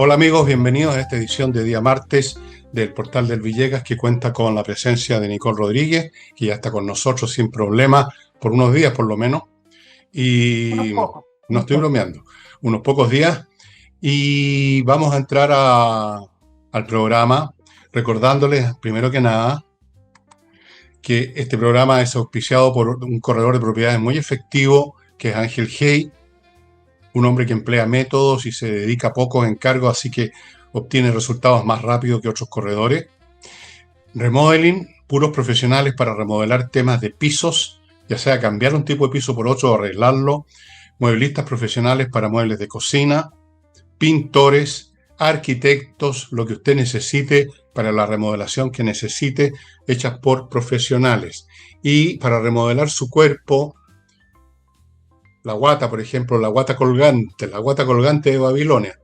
Hola amigos, bienvenidos a esta edición de día martes del Portal del Villegas, que cuenta con la presencia de Nicole Rodríguez, que ya está con nosotros sin problema por unos días por lo menos. Unos Y pocos, no unos estoy pocos. bromeando, unos pocos días. Y vamos a entrar al programa recordándoles primero que nada que este programa es auspiciado por un corredor de propiedades muy efectivo, que es Ángel Hey, un hombre que emplea métodos y se dedica a pocos encargos, así que obtiene resultados más rápido que otros corredores. Remodeling, puros profesionales para remodelar temas de pisos, ya sea cambiar un tipo de piso por otro o arreglarlo. Mueblistas profesionales para muebles de cocina. Pintores, arquitectos, lo que usted necesite para la remodelación que necesite, hechas por profesionales. Y para remodelar su cuerpo, la guata, por ejemplo, la guata colgante de Babilonia,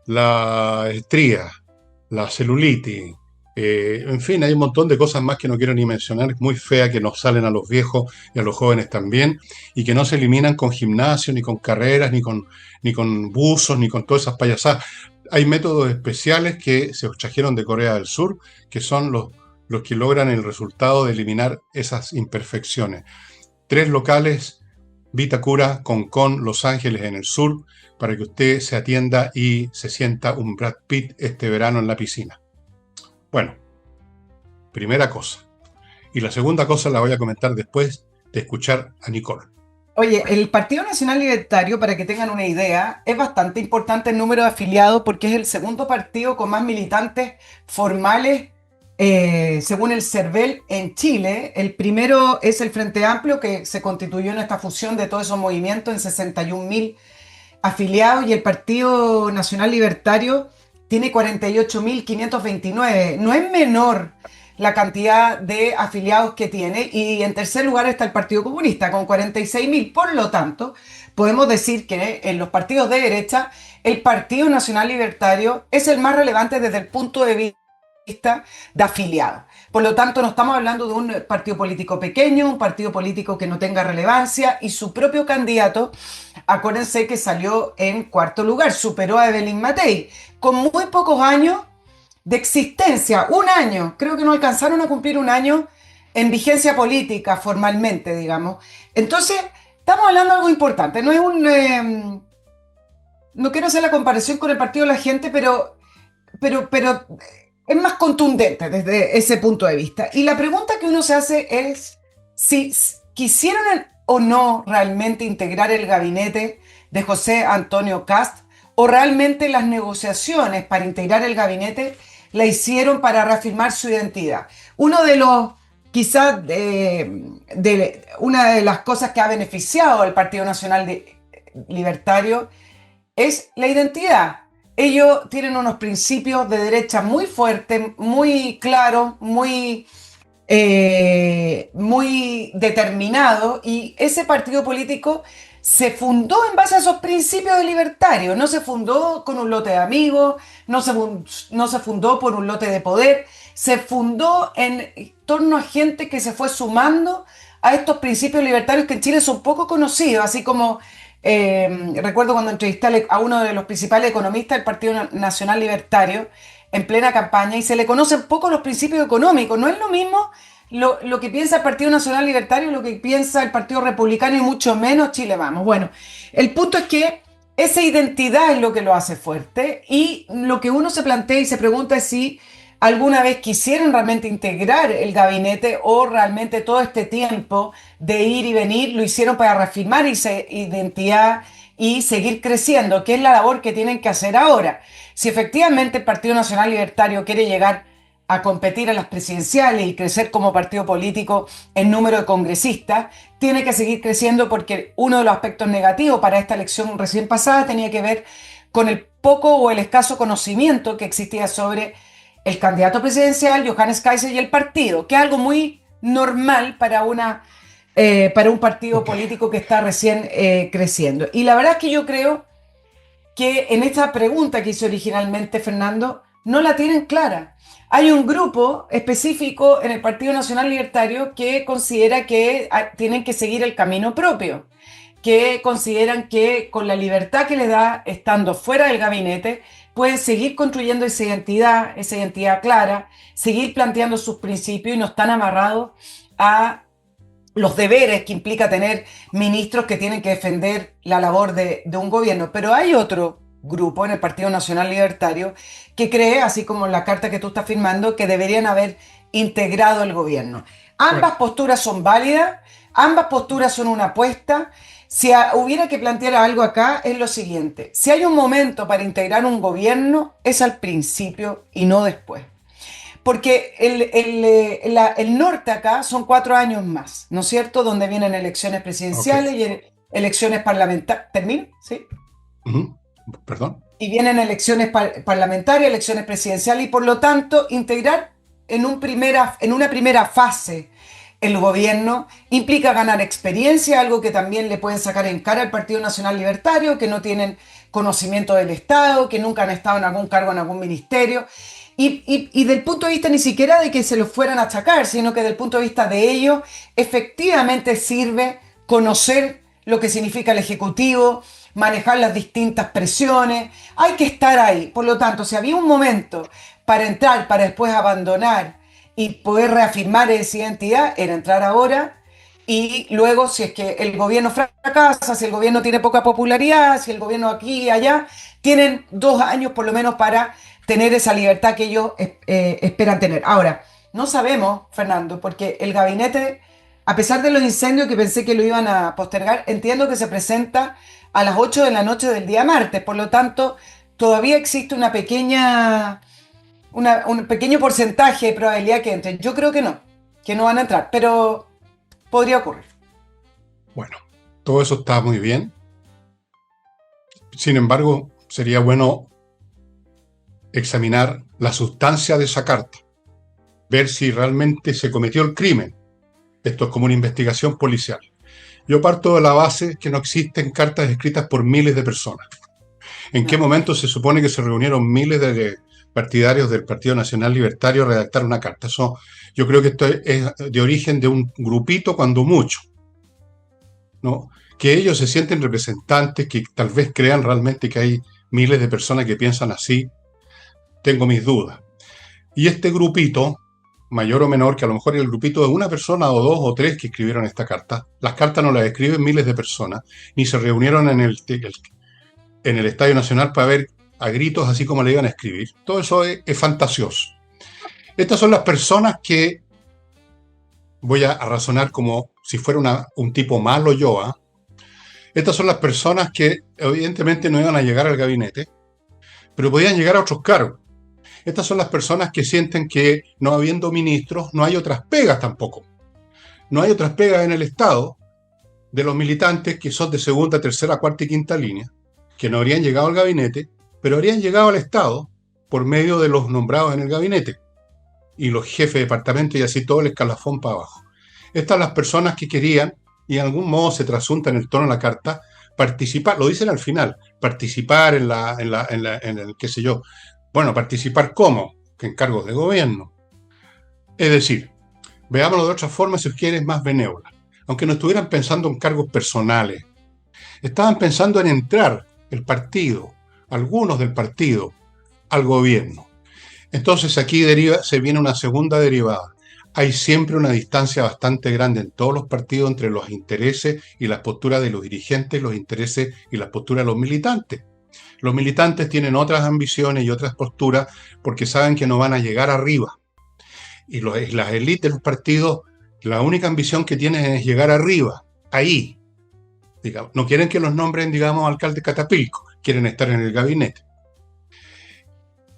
la estría, la celulitis, en fin, hay un montón de cosas más que no quiero ni mencionar, muy feas que nos salen a los viejos y a los jóvenes también, y que no se eliminan con gimnasio, ni con carreras, ni con buzos, ni con todas esas payasadas. Hay métodos especiales que se trajeron de Corea del Sur, que son los que logran el resultado de eliminar esas imperfecciones. Tres locales: Vitacura, Concón, Los Ángeles en el sur, para que usted se atienda y se sienta un Brad Pitt este verano en la piscina. Bueno, primera cosa. Y la segunda cosa la voy a comentar después de escuchar a Nicole. Oye, el Partido Nacional Libertario, para que tengan una idea, es bastante importante el número de afiliados porque es el segundo partido con más militantes formales, según el CERVEL, en Chile. El primero es el Frente Amplio, que se constituyó en esta fusión de todos esos movimientos en 61.000 afiliados, y el Partido Nacional Libertario tiene 48.529. No es menor la cantidad de afiliados que tiene, y en tercer lugar está el Partido Comunista con 46.000. Por lo tanto, podemos decir que en los partidos de derecha el Partido Nacional Libertario es el más relevante desde el punto de vista de afiliados. Por lo tanto, no estamos hablando de un partido político pequeño, un partido político que no tenga relevancia, y su propio candidato, acuérdense que salió en cuarto lugar, superó a Evelyn Matei, con muy pocos años de existencia, un año, creo que no alcanzaron a cumplir un año en vigencia política formalmente, digamos. Entonces, estamos hablando de algo importante, no es no quiero hacer la comparación con el Partido de la Gente, pero es más contundente desde ese punto de vista. Y la pregunta que uno se hace es si quisieron o no realmente integrar el gabinete de José Antonio Kast, o realmente las negociaciones para integrar el gabinete la hicieron para reafirmar su identidad. Uno de los, quizás, una de las cosas que ha beneficiado al Partido Nacional Libertario es la identidad. Ellos tienen unos principios de derecha muy fuertes, muy claros, muy determinados, y ese partido político se fundó en base a esos principios de libertario. No se fundó con un lote de amigos, no se fundó por un lote de poder, se fundó en torno a gente que se fue sumando a estos principios libertarios que en Chile son poco conocidos, así como recuerdo cuando entrevisté a uno de los principales economistas del Partido Nacional Libertario en plena campaña, y se le conocen poco los principios económicos. No es lo mismo lo que piensa el Partido Nacional Libertario, lo que piensa el Partido Republicano, y mucho menos Chile Vamos. Bueno, el punto es que esa identidad es lo que lo hace fuerte, y lo que uno se plantea y se pregunta es si alguna vez quisieron realmente integrar el gabinete, o realmente todo este tiempo de ir y venir lo hicieron para reafirmar esa identidad y seguir creciendo, que es la labor que tienen que hacer ahora. Si efectivamente el Partido Nacional Libertario quiere llegar a competir a las presidenciales y crecer como partido político en número de congresistas, tiene que seguir creciendo, porque uno de los aspectos negativos para esta elección recién pasada tenía que ver con el poco o el escaso conocimiento que existía sobre el candidato presidencial, Johannes Kaiser, y el partido, que es algo muy normal para un partido Ok. político que está recién creciendo. Y la verdad es que yo creo que en esta pregunta que hice originalmente Fernando, no la tienen clara. Hay un grupo específico en el Partido Nacional Libertario que considera que tienen que seguir el camino propio, que consideran que con la libertad que les da estando fuera del gabinete, pueden seguir construyendo esa identidad clara, seguir planteando sus principios y no están amarrados a los deberes que implica tener ministros que tienen que defender la labor de un gobierno. Pero hay otro grupo en el Partido Nacional Libertario que cree, así como en la carta que tú estás firmando, que deberían haber integrado el gobierno. Ambas Bueno, posturas son válidas, ambas posturas son una apuesta. Si hubiera que plantear algo acá, es lo siguiente: si hay un momento para integrar un gobierno, es al principio y no después. Porque el norte acá son 4 años más, ¿no es cierto? Donde vienen elecciones ok. presidenciales y elecciones parlamentarias. ¿Termino? ¿Sí? Ujú. Perdón. Y vienen elecciones parlamentarias, elecciones presidenciales, y por lo tanto integrar en una primera fase el gobierno implica ganar experiencia, algo que también le pueden sacar en cara al Partido Nacional Libertario, que no tienen conocimiento del Estado, que nunca han estado en algún cargo en algún ministerio. Y del punto de vista ni siquiera de que se los fueran a achacar, sino que del punto de vista de ellos, efectivamente sirve conocer lo que significa el Ejecutivo, manejar las distintas presiones, hay que estar ahí. Por lo tanto, si había un momento para entrar, para después abandonar y poder reafirmar esa identidad, era entrar ahora. Y luego, si es que el gobierno fracasa, si el gobierno tiene poca popularidad, si el gobierno aquí y allá, tienen 2 años por lo menos para tener esa libertad que ellos esperan tener. Ahora, no sabemos, Fernando, porque el gabinete, a pesar de los incendios que pensé que lo iban a postergar, entiendo que se presenta a las 8 de la noche del día martes. Por lo tanto, todavía existe un pequeño porcentaje de probabilidad que entren. Yo creo que no van a entrar, pero podría ocurrir. Bueno, todo eso está muy bien. Sin embargo, sería bueno examinar la sustancia de esa carta, ver si realmente se cometió el crimen. Esto es como una investigación policial. Yo parto de la base que no existen cartas escritas por miles de personas. ¿En qué No. momento se supone que se reunieron miles de partidarios del Partido Nacional Libertario a redactar una carta? Eso, yo creo que esto es de origen de un grupito, cuando mucho, ¿no? Que ellos se sienten representantes, que tal vez crean realmente que hay miles de personas que piensan así, tengo mis dudas. Y este grupito, mayor o menor, que a lo mejor es el grupito de una persona o dos o tres que escribieron esta carta, las cartas no las escriben miles de personas, ni se reunieron en el Estadio Nacional para ver a gritos así como le iban a escribir. Todo eso es fantasioso. Estas son las personas que voy a razonar como si fuera un tipo malo yo. ¿Eh? Estas son las personas que evidentemente no iban a llegar al gabinete, pero podían llegar a otros cargos. Estas son las personas que sienten que no habiendo ministros no hay otras pegas tampoco. No hay otras pegas en el Estado de los militantes que son de segunda, tercera, cuarta y quinta línea, que no habrían llegado al gabinete, pero habrían llegado al Estado por medio de los nombrados en el gabinete y los jefes de departamento y así todo el escalafón para abajo. Estas son las personas que querían, y en algún modo se trasunta en el tono de la carta, participar, lo dicen al final, participar en el qué sé yo. Bueno, participar ¿cómo? Que en cargos de gobierno. Es decir, veámoslo de otra forma si quieres más benévola. Aunque no estuvieran pensando en cargos personales, estaban pensando en entrar el partido, algunos del partido, al gobierno. Entonces aquí se viene una segunda derivada. Hay siempre una distancia bastante grande en todos los partidos entre los intereses y las posturas de los dirigentes, los intereses y las posturas de los militantes. Los militantes tienen otras ambiciones y otras posturas porque saben que no van a llegar arriba. Y las élites de los partidos, la única ambición que tienen es llegar arriba, ahí. Digamos, no quieren que los nombren, digamos, alcaldes catapilco, quieren estar en el gabinete.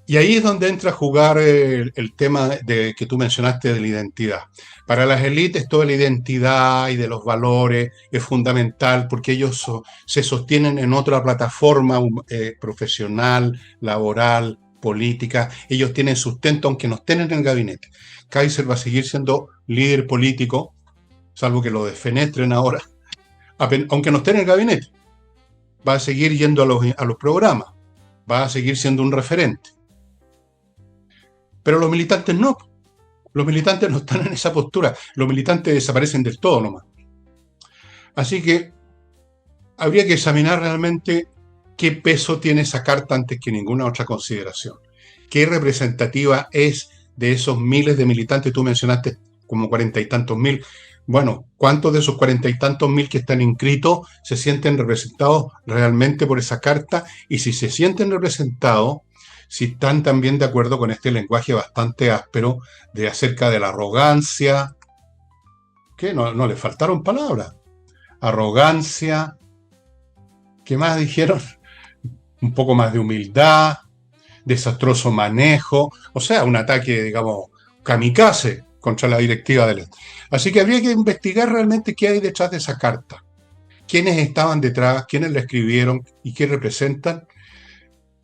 Y ahí es donde entra a jugar el tema que tú mencionaste de la identidad. Para las élites toda la identidad y de los valores es fundamental porque ellos se sostienen en otra plataforma profesional, laboral, política. Ellos tienen sustento aunque no estén en el gabinete. Kaiser va a seguir siendo líder político, salvo que lo desfenestren ahora, aunque no esté en el gabinete. Va a seguir yendo a los programas, va a seguir siendo un referente. Pero los militantes no. Los militantes no están en esa postura. Los militantes desaparecen del todo nomás. Así que habría que examinar realmente ¿qué peso tiene esa carta antes que ninguna otra consideración? ¿Qué representativa es de esos miles de militantes? Tú mencionaste como 40 y tantos mil. Bueno, ¿cuántos de esos 40 y tantos mil que están inscritos se sienten representados realmente por esa carta? Y si se sienten representados, si están también de acuerdo con este lenguaje bastante áspero de acerca de la arrogancia, que no le faltaron palabras. Arrogancia, ¿qué más dijeron? Un poco más de humildad, desastroso manejo, o sea, un ataque, digamos, kamikaze contra la directiva del... Así que habría que investigar realmente qué hay detrás de esa carta, quiénes estaban detrás, quiénes la escribieron y qué representan,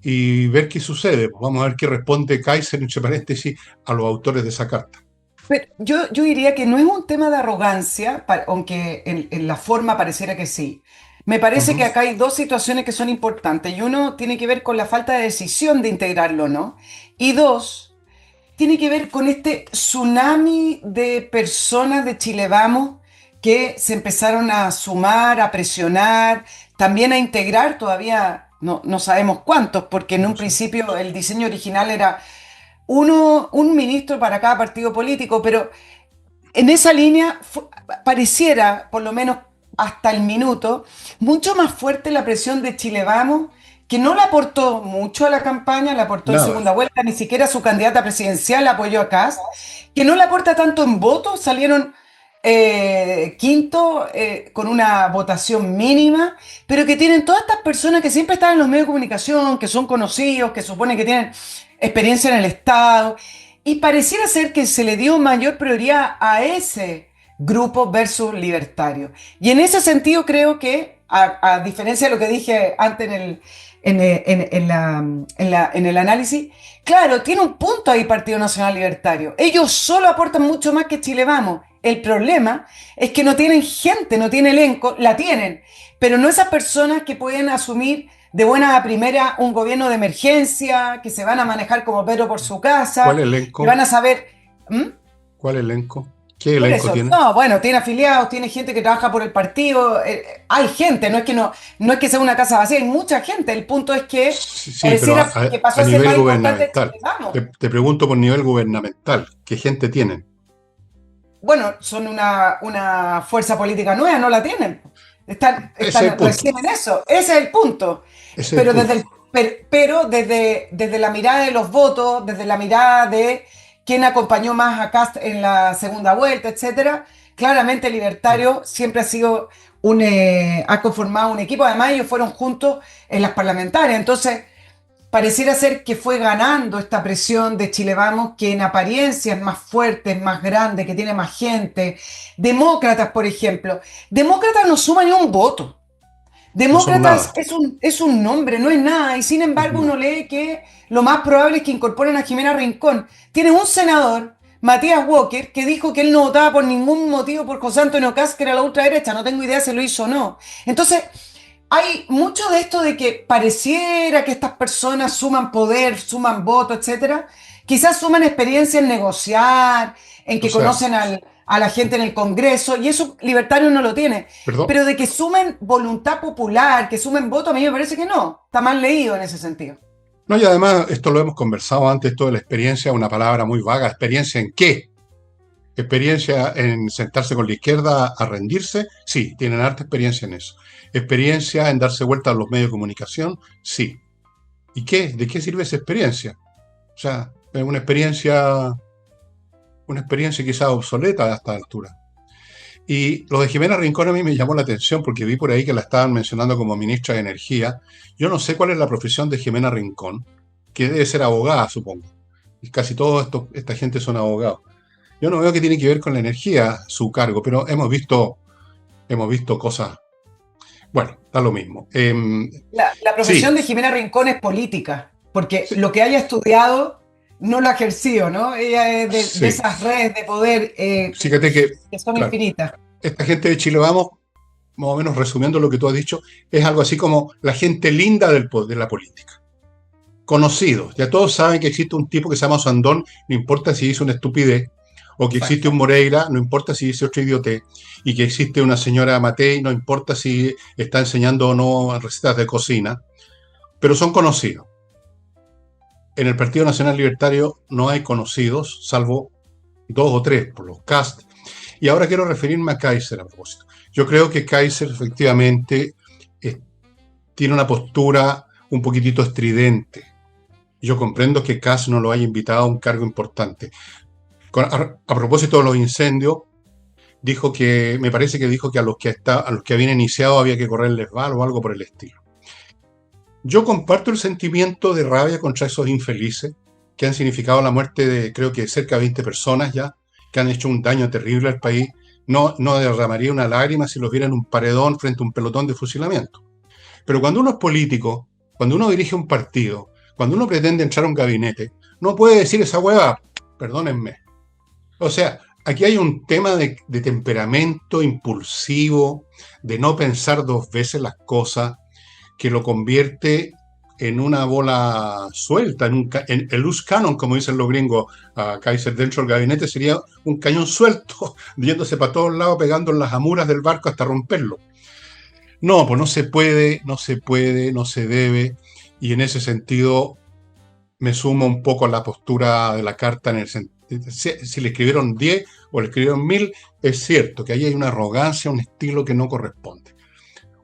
y ver qué sucede. Pues vamos a ver qué responde Kaiser, entre paréntesis, a los autores de esa carta. Pero yo diría que no es un tema de arrogancia, aunque en la forma pareciera que sí. Me parece que Ujú. acá hay dos situaciones que son importantes. Y uno tiene que ver con la falta de decisión de integrarlo o no. Y dos, tiene que ver con este tsunami de personas de Chile Vamos que se empezaron a sumar, a presionar, también a integrar, todavía no sabemos cuántos, porque en No un sé. principio el diseño original era un ministro para cada partido político, pero en esa línea pareciera, por lo menos hasta el minuto, mucho más fuerte la presión de Chile Vamos, que no le aportó mucho a la campaña, le aportó en Nada. segunda vuelta, ni siquiera su candidata presidencial apoyó a Kast, que no le aporta tanto en votos, salieron quinto con una votación mínima, pero que tienen todas estas personas que siempre están en los medios de comunicación, que son conocidos, que supone que tienen experiencia en el Estado, y pareciera ser que se le dio mayor prioridad a ese grupo versus libertario. Y en ese sentido creo que, a diferencia de lo que dije antes en el análisis, claro, tiene un punto ahí Partido Nacional Libertario. Ellos solo aportan mucho más que Chile Vamos. El problema es que no tienen gente, no tienen elenco, la tienen, pero no esas personas que pueden asumir de buena a primera un gobierno de emergencia, que se van a manejar como Pedro por su ¿Cuál casa, que elenco? van a saber... ¿Mm? ¿Cuál elenco? ¿Qué Por elenco eso, tiene? no, bueno, tiene afiliados, tiene gente que trabaja por el partido, hay gente, no es que sea una casa vacía, hay mucha gente. El punto es que Sí, sí, pero pareciera que pasó a a ser nivel más importante gubernamental. Chile Vamos. Te pregunto por nivel gubernamental, ¿qué gente tienen? Bueno, son una fuerza política nueva, no la tienen. Ese es el Están punto. recién en eso. Ese es el punto. Ese es el punto. Pero desde la mirada de los votos, desde la mirada de quién acompañó más a Kast en la segunda vuelta, etcétera, claramente Libertario siempre ha sido ha conformado un equipo. Además, ellos fueron juntos en las parlamentarias. Entonces, pareciera ser que fue ganando esta presión de Chile Vamos, que en apariencia es más fuerte, es más grande, que tiene más gente. Demócratas, por ejemplo. Demócratas no suma ni un voto. No son Demócratas nada. es un nombre, no es nada. Y sin embargo, Ujú. uno lee que lo más probable es que incorporen a Jimena Rincón. Tiene un senador, Matías Walker, que dijo que él no votaba por ningún motivo por José Antonio Kast, que era la ultraderecha. No tengo idea si lo hizo o no. Entonces, hay mucho de esto de que pareciera que estas personas suman poder, suman voto, etcétera. Quizás suman experiencia en negociar, en O que sea, conocen a la gente en el Congreso, y eso Libertario no lo tiene. perdón. Pero de que sumen voluntad popular, que sumen voto, a mí me parece que no. Está mal leído en ese sentido. No, y además, esto lo hemos conversado antes, esto de la experiencia, una palabra muy vaga. ¿Experiencia en qué? ¿Experiencia en sentarse con la izquierda a rendirse? Sí, tienen harta experiencia en eso. ¿Experiencia en darse vuelta a los medios de comunicación? Sí. ¿Y qué? ¿De qué sirve esa experiencia? O sea, es una experiencia quizás obsoleta a esta altura. Y lo de Jimena Rincón a mí me llamó la atención porque vi por ahí que la estaban mencionando como ministra de Energía. Yo no sé cuál es la profesión de Jimena Rincón, que debe ser abogada, supongo. Y casi toda esta gente son abogados. Yo no veo que tiene que ver con la energía su cargo, pero hemos visto cosas. Bueno, da lo mismo. La profesión Sí, de Jimena Rincón es política, porque sí, lo que haya estudiado no lo ha ejercido, ¿no? Ella es de sí. esas redes de poder Fíjate que, que son claro, infinitas. esta gente de Chile Vamos, más o menos resumiendo lo que tú has dicho, es algo así como la gente linda de la política. Conocidos. Ya todos saben que existe un tipo que se llama Sandón, no importa si dice una estupidez, o que existe un Exacto. Moreira, no importa si dice otra idiotez, y que existe una señora Matei, no importa si está enseñando o no recetas de cocina. pero son conocidos. En el Partido Nacional Libertario no hay conocidos, salvo dos o tres por los cast. Y ahora quiero referirme a Kaiser a propósito. Yo creo que Kaiser efectivamente tiene una postura un poquitito estridente. Yo comprendo que Kast no lo haya invitado a un cargo importante. A propósito de los incendios, me parece que dijo que a los que habían iniciado había que correrles bala o algo por el estilo. Yo comparto el sentimiento de rabia contra esos infelices que han significado la muerte de, creo que cerca de 20 personas ya, que han hecho un daño terrible al país. No derramaría una lágrima si los viera en un paredón frente a un pelotón de fusilamiento. Pero cuando uno es político, cuando uno dirige un partido, cuando uno pretende entrar a un gabinete, no puede decir esa hueva, perdónenme. O sea, aquí hay un tema de temperamento impulsivo, de no pensar dos veces las cosas, que lo convierte en una bola suelta, en el loose cannon, como dicen los gringos. A Kaiser dentro del gabinete sería un cañón suelto, yéndose para todos lados, pegando en las amuras del barco hasta romperlo. No, pues no se puede, no se debe, y en ese sentido me sumo un poco a la postura de la carta en el sentido. Si le escribieron 10 o le escribieron 1000, es cierto que ahí hay una arrogancia, un estilo que no corresponde.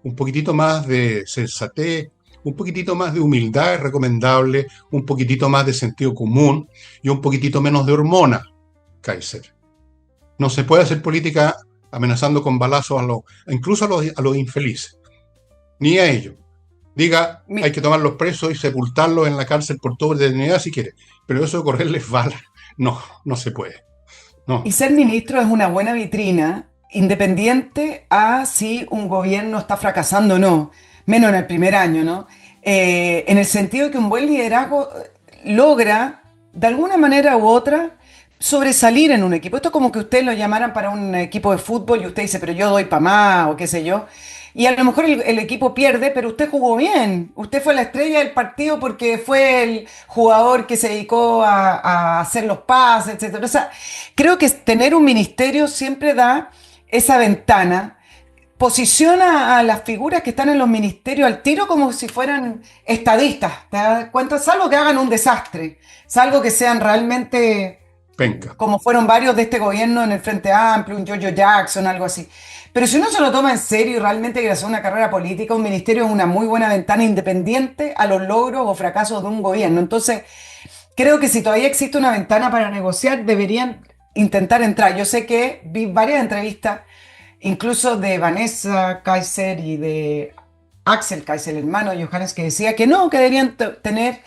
Un poquitito más de sensatez, un poquitito más de humildad es recomendable, un poquitito más de sentido común y un poquitito menos de hormona, Kaiser. No se puede hacer política amenazando con balazos incluso a los infelices, ni a ellos. Diga, hay que tomar los presos y sepultarlos en la cárcel por toda eternidad si quiere, pero eso de correrles balas, no se puede. No. Y ser ministro es una buena vitrina, independiente a si un gobierno está fracasando o no, menos en el primer año, ¿no? En el sentido de que un buen liderazgo logra, de alguna manera u otra, sobresalir en un equipo. Esto es como que usted lo llamaran para un equipo de fútbol y usted dice, pero yo doy para más o qué sé yo. Y a lo mejor el equipo pierde, pero usted jugó bien. Usted fue la estrella del partido porque fue el jugador que se dedicó a hacer los pases, etcétera. O sea, creo que tener un ministerio siempre da esa ventana, posiciona a las figuras que están en los ministerios al tiro como si fueran estadistas. ¿Te das cuenta? Salvo que hagan un desastre, salvo que sean realmente Penca. como fueron varios de este gobierno en el Frente Amplio, un Jojo Jackson, algo así. Pero si uno se lo toma en serio y realmente quiere hacer una carrera política, un ministerio es una muy buena ventana independiente a los logros o fracasos de un gobierno. Entonces, creo que si todavía existe una ventana para negociar, deberían intentar entrar. Yo sé que vi varias entrevistas, incluso de Vanessa Kaiser y de Axel Kaiser, el hermano de Johannes, que decía que no, que deberían tener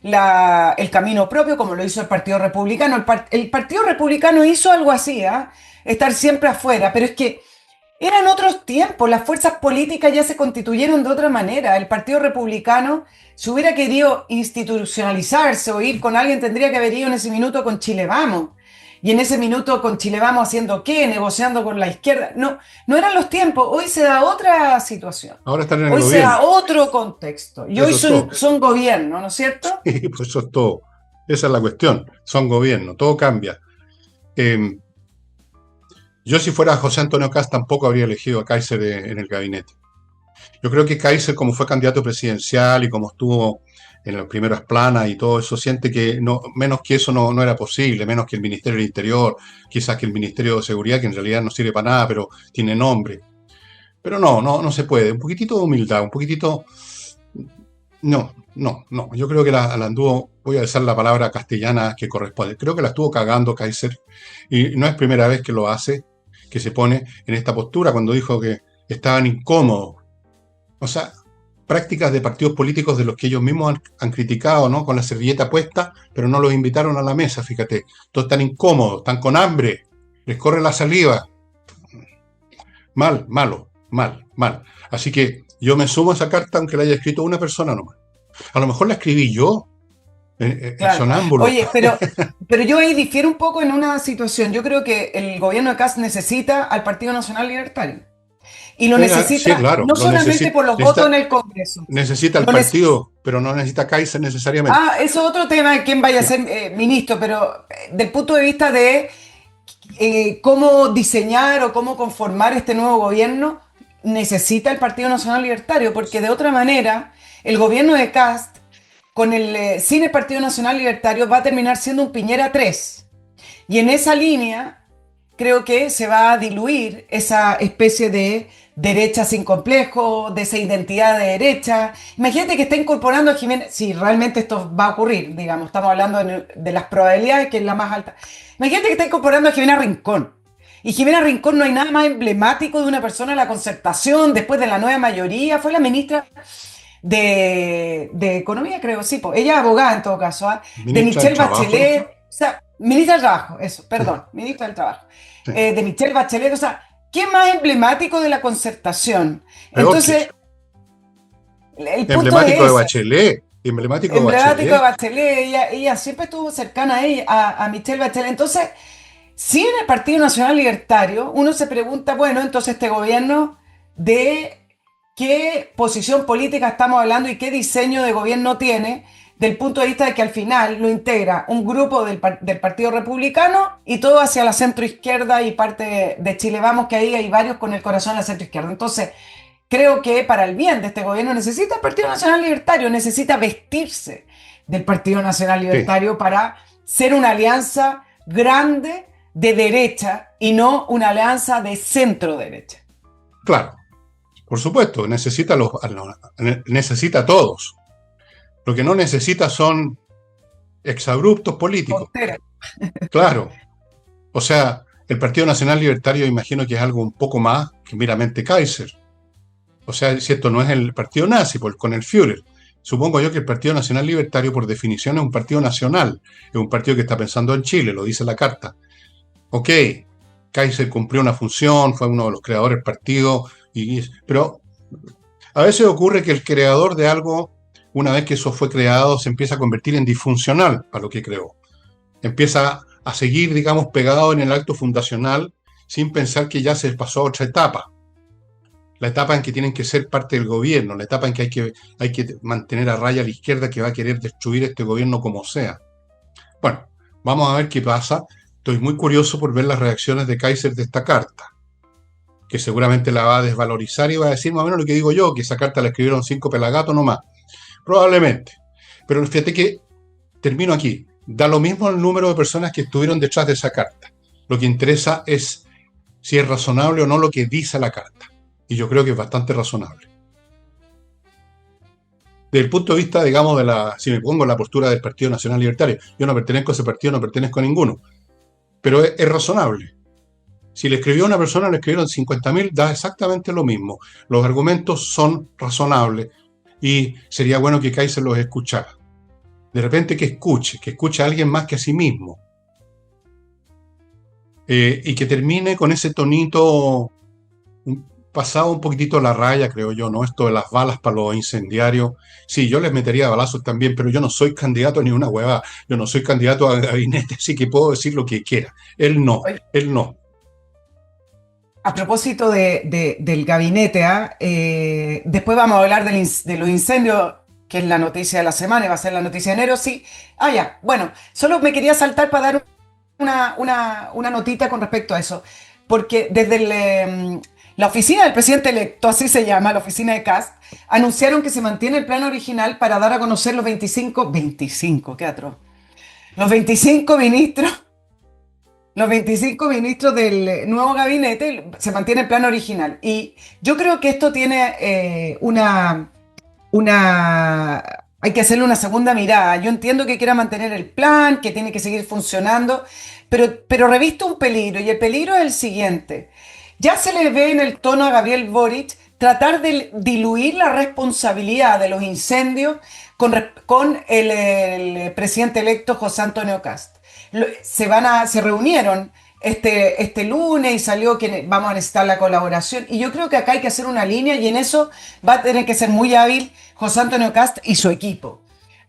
el camino propio, como lo hizo el Partido Republicano. El Partido Republicano hizo algo así, ¿eh? Estar siempre afuera, pero es que eran otros tiempos, las fuerzas políticas ya se constituyeron de otra manera. El Partido Republicano, si hubiera querido institucionalizarse o ir con alguien, tendría que haber ido en ese minuto con Chile Vamos. Y en ese minuto con Chile Vamos haciendo ¿qué? Negociando con la izquierda. No eran los tiempos. Hoy se da otra situación. Ahora están en el Hoy gobierno. se da otro contexto. Y hoy son gobierno, ¿no es cierto? Sí, pues eso es todo. Esa es la cuestión. Son gobierno. Todo cambia. Yo si fuera José Antonio Kast tampoco habría elegido a Kaiser en el gabinete. Yo creo que Kaiser, como fue candidato presidencial y como estuvo en las primeras planas y todo eso, siente que menos que eso no era posible, menos que el Ministerio del Interior, quizás que el Ministerio de Seguridad, que en realidad no sirve para nada, pero tiene nombre. Pero no se puede. Un poquitito de humildad, un poquitito... No. Yo creo que la anduvo, voy a usar la palabra castellana que corresponde, creo que la estuvo cagando Kaiser y no es primera vez que lo hace, que se pone en esta postura cuando dijo que estaban incómodos. O sea, prácticas de partidos políticos de los que ellos mismos han criticado, ¿no? Con la servilleta puesta, pero no los invitaron a la mesa, fíjate. Todos están incómodos, están con hambre, les corre la saliva. Mal. Así que yo me sumo a esa carta aunque la haya escrito una persona nomás. A lo mejor la escribí yo, Claro. sonámbulo. Oye, pero yo ahí difiero un poco en una situación. Yo creo que el gobierno de Kast necesita al Partido Nacional Libertario. Y lo necesita Sí, claro, no solamente por los votos en el Congreso. Necesita el partido, pero no necesita Kaiser necesariamente. Eso es otro tema de quién vaya a ser ministro, pero del punto de vista de cómo diseñar o cómo conformar este nuevo gobierno, necesita el Partido Nacional Libertario, porque de otra manera el gobierno de Kast, sin el Partido Nacional Libertario, va a terminar siendo un Piñera 3. Y en esa línea creo que se va a diluir esa especie de derecha sin complejo, de esa identidad de derecha. Imagínate que está incorporando a Jimena, si realmente esto va a ocurrir, digamos, estamos hablando de las probabilidades, que es la más alta. Imagínate que está incorporando a Jimena Rincón. Y Jimena Rincón, no hay nada más emblemático de una persona en la Concertación, después de la nueva mayoría, fue la ministra de Economía, creo, sí, pues, ella es abogada en todo caso, ¿ah? De Ministra del Michelle Trabajo, ¿no? Bachelet, o sea, ministra del Trabajo, eso, Sí, perdón, ministra del Trabajo, sí. de Michelle Bachelet, o sea, ¿qué más emblemático de la Concertación? Peor que Entonces, eso. el punto Emblemático de es ese, Bachelet. Emblemático de emblemático de Bachelet. Bachelet, ella siempre estuvo cercana a ella, a Michelle Bachelet, entonces, si en el Partido Nacional Libertario uno se pregunta, bueno, entonces este gobierno, ¿de qué posición política estamos hablando y qué diseño de gobierno tiene, del punto de vista de que al final lo integra un grupo del Partido Republicano y todo hacia la centroizquierda y parte de Chile Vamos, que ahí hay varios con el corazón a la centroizquierda? Entonces, creo que para el bien de este gobierno necesita el Partido Nacional Libertario, necesita vestirse del Partido Nacional Sí, Libertario para ser una alianza grande de derecha y no una alianza de centro derecha. claro. Por supuesto, necesita a todos. Lo que no necesita son exabruptos políticos. Frontera. Claro. O sea, el Partido Nacional Libertario imagino que es algo un poco más que meramente Kaiser. O sea, si esto no es el partido nazi, con el Führer. Supongo yo que el Partido Nacional Libertario, por definición, es un partido nacional. Es un partido que está pensando en Chile, lo dice la carta. Ok, Kaiser cumplió una función, fue uno de los creadores del partido, pero a veces ocurre que el creador de algo, una vez que eso fue creado, se empieza a convertir en disfuncional a lo que creó. Empieza a seguir, digamos, pegado en el acto fundacional sin pensar que ya se pasó a otra etapa. La etapa en que tienen que ser parte del gobierno, la etapa en que hay que mantener a raya a la izquierda que va a querer destruir este gobierno como sea. Bueno, vamos a ver qué pasa. Estoy muy curioso por ver las reacciones de Kaiser de esta carta, que seguramente la va a desvalorizar y va a decir más o menos lo que digo yo, que esa carta la escribieron 5 pelagatos nomás. Probablemente. Pero fíjate que termino aquí. Da lo mismo el número de personas que estuvieron detrás de esa carta. Lo que interesa es si es razonable o no lo que dice la carta. Y yo creo que es bastante razonable. Desde el punto de vista, digamos, si me pongo en la postura del Partido Nacional Libertario, yo no pertenezco a ese partido, no pertenezco a ninguno. Pero es razonable. Si le escribió a una persona, le escribieron 50.000, da exactamente lo mismo. Los argumentos son razonables y sería bueno que Kaiser los escuchara. De repente que escuche a alguien más que a sí mismo. Y que termine con ese tonito pasado un poquitito la raya, creo yo, ¿no? Esto de las balas para los incendiarios. Sí, yo les metería balazos también, pero yo no soy candidato ni una hueva. Yo no soy candidato a gabinete, así que puedo decir lo que quiera. Él no, Oye, él no. a propósito del gabinete, ¿ah? Después vamos a hablar de los incendios, que es la noticia de la semana, y va a ser la noticia de enero, sí. Ah, ya, bueno, solo me quería saltar para dar una notita con respecto a eso, porque desde la oficina del presidente electo, así se llama, la oficina de Kast, anunciaron que se mantiene el plan original para dar a conocer los 25, qué atroz, los 25 ministros. Los 25 ministros del nuevo gabinete se mantiene el plan original. Y yo creo que esto tiene hay que hacerle una segunda mirada. Yo entiendo que quiera mantener el plan, que tiene que seguir funcionando, pero reviste un peligro, y el peligro es el siguiente. Ya se le ve en el tono a Gabriel Boric tratar de diluir la responsabilidad de los incendios con el presidente electo José Antonio Kast. Se reunieron este lunes y salió que vamos a necesitar la colaboración. Y yo creo que acá hay que hacer una línea, y en eso va a tener que ser muy hábil José Antonio Kast y su equipo.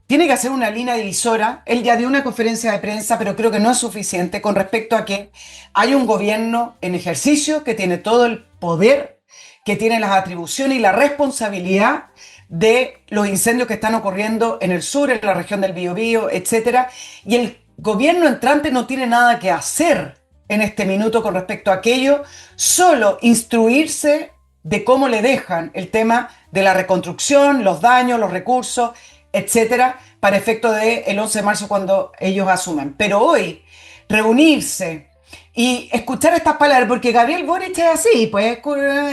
Tiene que hacer una línea divisora. Él ya dio una conferencia de prensa, pero creo que no es suficiente con respecto a que hay un gobierno en ejercicio que tiene todo el poder, que tiene las atribuciones y la responsabilidad de los incendios que están ocurriendo en el sur, en la región del Biobío, etcétera. Y el gobierno entrante no tiene nada que hacer en este minuto con respecto a aquello, solo instruirse de cómo le dejan el tema de la reconstrucción, los daños, los recursos, etcétera, para efecto del 11 de marzo cuando ellos asumen. Pero hoy, reunirse y escuchar estas palabras, porque Gabriel Boric es así, pues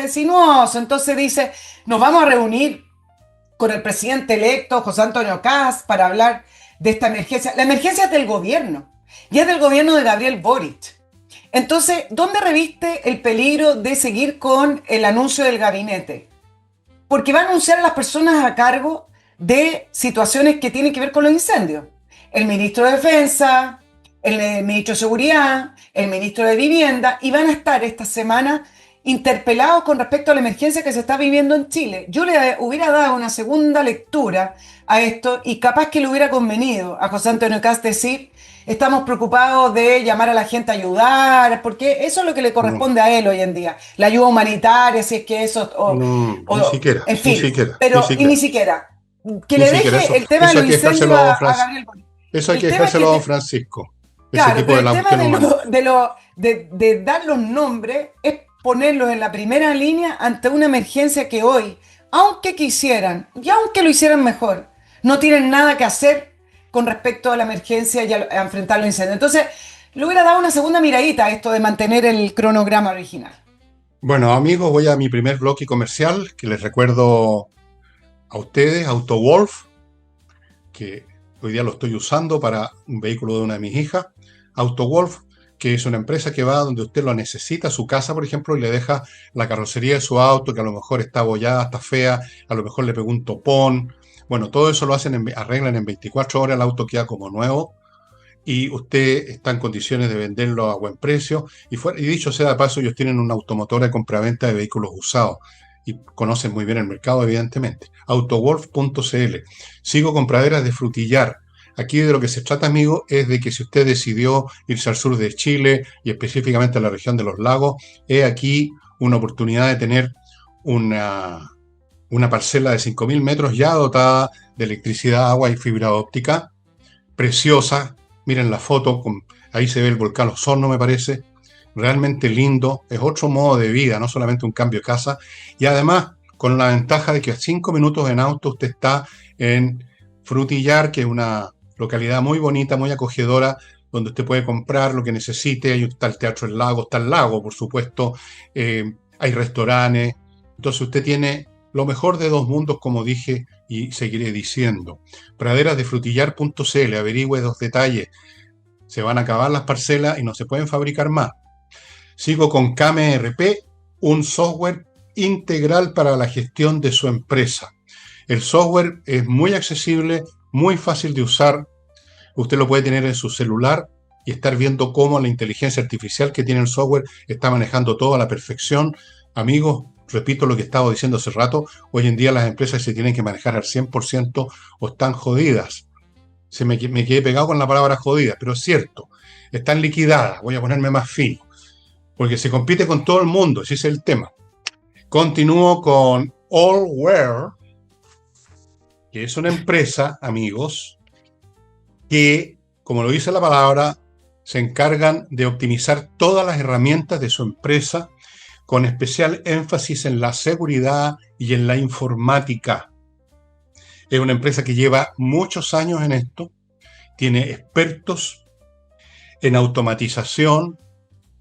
es sinuoso, entonces dice, nos vamos a reunir con el presidente electo, José Antonio Kast, para hablar de esta emergencia. La emergencia es del gobierno, y es del gobierno de Gabriel Boric. Entonces, ¿dónde reviste el peligro de seguir con el anuncio del gabinete? Porque va a anunciar a las personas a cargo de situaciones que tienen que ver con los incendios. El ministro de Defensa, el ministro de Seguridad, el ministro de Vivienda, y van a estar esta semana interpelados con respecto a la emergencia que se está viviendo en Chile. Yo le hubiera dado una segunda lectura a esto y capaz que le hubiera convenido a José Antonio Kast decir, estamos preocupados de llamar a la gente a ayudar, porque eso es lo que le No, corresponde a él hoy en día, la ayuda humanitaria, si es que eso, no, ni siquiera, en ni fin, siquiera, ni pero y ni siquiera, siquiera, que ni le siquiera deje eso. el tema de Eso los hay que incendios dejárselo a don a Francisco. Gabriel Boric. Eso hay El que tema es dejárselo que a don Francisco. Ese claro, tipo pero de el la tema cuestión humana. de dar los nombres es ponerlos en la primera línea ante una emergencia que hoy, aunque quisieran y aunque lo hicieran mejor, no tienen nada que hacer con respecto a la emergencia y a enfrentar los incendios. Entonces, le hubiera dado una segunda miradita a esto de mantener el cronograma original. Bueno, amigos, voy a mi primer bloque comercial, que les recuerdo a ustedes, AutoWolf, que hoy día lo estoy usando para un vehículo de una de mis hijas. AutoWolf, que es una empresa que va donde usted lo necesita, su casa, por ejemplo, y le deja la carrocería de su auto, que a lo mejor está abollada, está fea, a lo mejor le pegó un topón. Bueno, todo eso lo hacen, arreglan en 24 horas, el auto queda como nuevo y usted está en condiciones de venderlo a buen precio. Y dicho sea de paso, ellos tienen una automotora de compraventa de vehículos usados y conocen muy bien el mercado, evidentemente. Autowolf.cl. Sigo con praderas de frutillar. Aquí de lo que se trata, amigo, es de que si usted decidió irse al sur de Chile y específicamente a la región de los lagos, he aquí una oportunidad de tener una parcela de 5.000 metros ya dotada de electricidad, agua y fibra óptica, preciosa. Miren la foto, ahí se ve el volcán Osorno, me parece. Realmente lindo, es otro modo de vida, no solamente un cambio de casa. Y además, con la ventaja de que a 5 minutos en auto usted está en Frutillar, que es una localidad muy bonita, muy acogedora, donde usted puede comprar lo que necesite. Ahí está el Teatro del Lago, está el lago, por supuesto. Hay restaurantes. Entonces usted tiene lo mejor de dos mundos, como dije y seguiré diciendo. Praderasdefrutillar.cl, averigüe dos detalles. Se van a acabar las parcelas y no se pueden fabricar más. Sigo con KMRP, un software integral para la gestión de su empresa. El software es muy accesible, muy fácil de usar. Usted lo puede tener en su celular y estar viendo cómo la inteligencia artificial que tiene el software está manejando todo a la perfección. Amigos, repito lo que estaba diciendo hace rato, hoy en día las empresas se tienen que manejar al 100% o están jodidas. Me quedé pegado con la palabra jodida, pero es cierto, están liquidadas, voy a ponerme más fino, porque se compite con todo el mundo, ese es el tema. Continúo con Allware, que es una empresa, amigos, que, como lo dice la palabra, se encargan de optimizar todas las herramientas de su empresa, con especial énfasis en la seguridad y en la informática. Es una empresa que lleva muchos años en esto, tiene expertos en automatización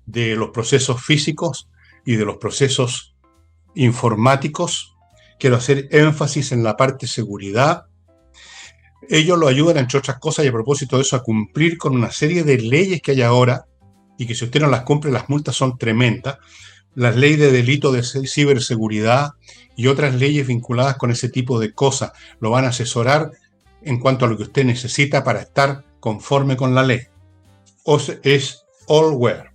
de los procesos físicos y de los procesos informáticos. Quiero hacer énfasis en la parte seguridad. Ellos lo ayudan, entre otras cosas, y a propósito de eso, a cumplir con una serie de leyes que hay ahora, y que si usted no las cumple, las multas son tremendas. Las leyes de delito de ciberseguridad y otras leyes vinculadas con ese tipo de cosas. Lo van a asesorar en cuanto a lo que usted necesita para estar conforme con la ley. Es Allware.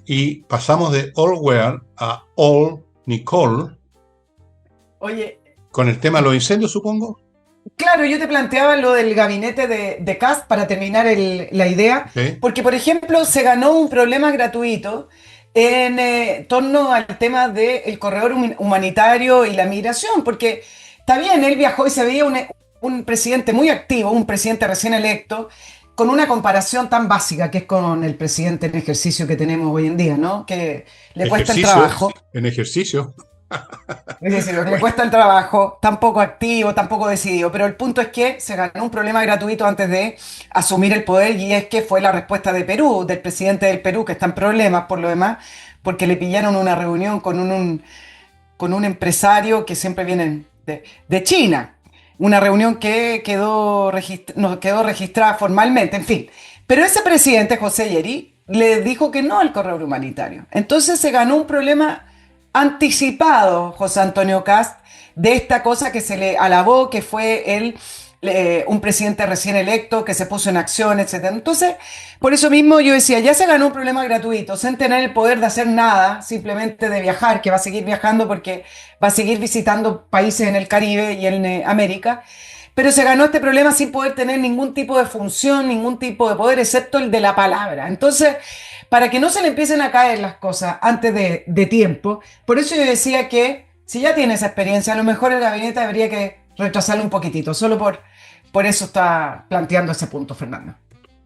Y pasamos de Allware a All Nicole. Oye, Con el tema de los incendios, supongo. claro, yo te planteaba lo del gabinete de Kast para terminar la idea, ¿Sí? porque por ejemplo se ganó un problema gratuito en torno al tema del corredor humanitario y la migración, porque está bien, él viajó y se veía un presidente muy activo, un presidente recién electo, con una comparación tan básica que es con el presidente en ejercicio que tenemos hoy en día, ¿no? Que le cuesta el Ejercicio. trabajo. En ejercicio. Es decir, lo que le Bueno, cuesta el trabajo, tan poco activo, tan poco decidido. Pero el punto es que se ganó un problema gratuito antes de asumir el poder y es que fue la respuesta de Perú, del presidente del Perú, que está en problemas por lo demás, porque le pillaron una reunión con un empresario que siempre viene de China. Una reunión que no, quedó registrada formalmente, en fin. Pero ese presidente, José Yeri, le dijo que no al corredor humanitario. Entonces se ganó un problema anticipado, José Antonio Kast, de esta cosa que se le alabó, que fue un presidente recién electo, que se puso en acción, etcétera. Entonces, por eso mismo yo decía, ya se ganó un problema gratuito, sin tener el poder de hacer nada, simplemente de viajar, que va a seguir viajando porque va a seguir visitando países en el Caribe y en América, pero se ganó este problema sin poder tener ningún tipo de función, ningún tipo de poder, excepto el de la palabra. Entonces, para que no se le empiecen a caer las cosas antes de tiempo, por eso yo decía que si ya tiene esa experiencia, a lo mejor el gabinete habría que retrasarlo un poquitito, solo por eso está planteando ese punto, Fernando.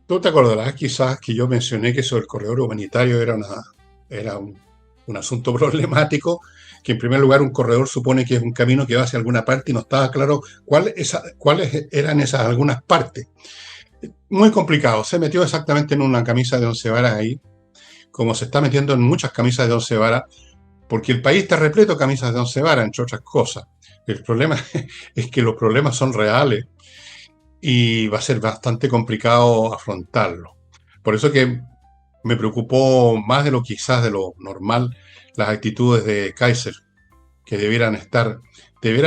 tú te acordarás quizás que yo mencioné que eso del corredor humanitario era un asunto problemático, que en primer lugar un corredor supone que es un camino que va hacia alguna parte y no estaba claro cuáles eran esas algunas partes. Muy complicado, se metió exactamente en una camisa de 11 varas ahí, como se está metiendo en muchas camisas de 11 varas, porque el país está repleto de camisas de 11 varas, entre otras cosas. El problema es que los problemas son reales y va a ser bastante complicado afrontarlo. Por eso que me preocupó más de lo quizás de lo normal las actitudes de Kaiser, que debieran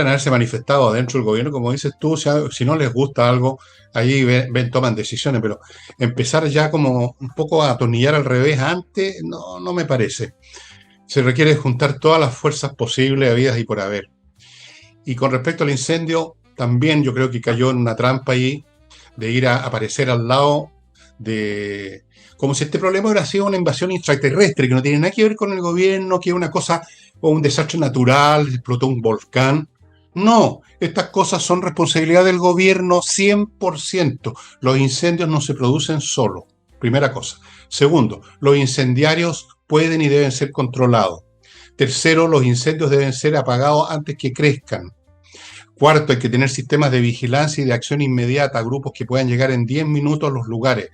haberse manifestado adentro del gobierno, como dices tú, si no les gusta algo, ahí toman decisiones, pero empezar ya como un poco a atornillar al revés antes, no, no me parece. Se requiere juntar todas las fuerzas posibles, habidas y por haber. Y con respecto al incendio, también yo creo que cayó en una trampa ahí de ir a aparecer al lado de... Como si este problema hubiera sido una invasión extraterrestre, que no tiene nada que ver con el gobierno, que es una cosa o un desastre natural, explotó un volcán. No, estas cosas son responsabilidad del gobierno 100%. Los incendios no se producen solo, primera cosa. Segundo, los incendiarios pueden y deben ser controlados. Tercero, los incendios deben ser apagados antes que crezcan. Cuarto, hay que tener sistemas de vigilancia y de acción inmediata, grupos que puedan llegar en 10 minutos a los lugares.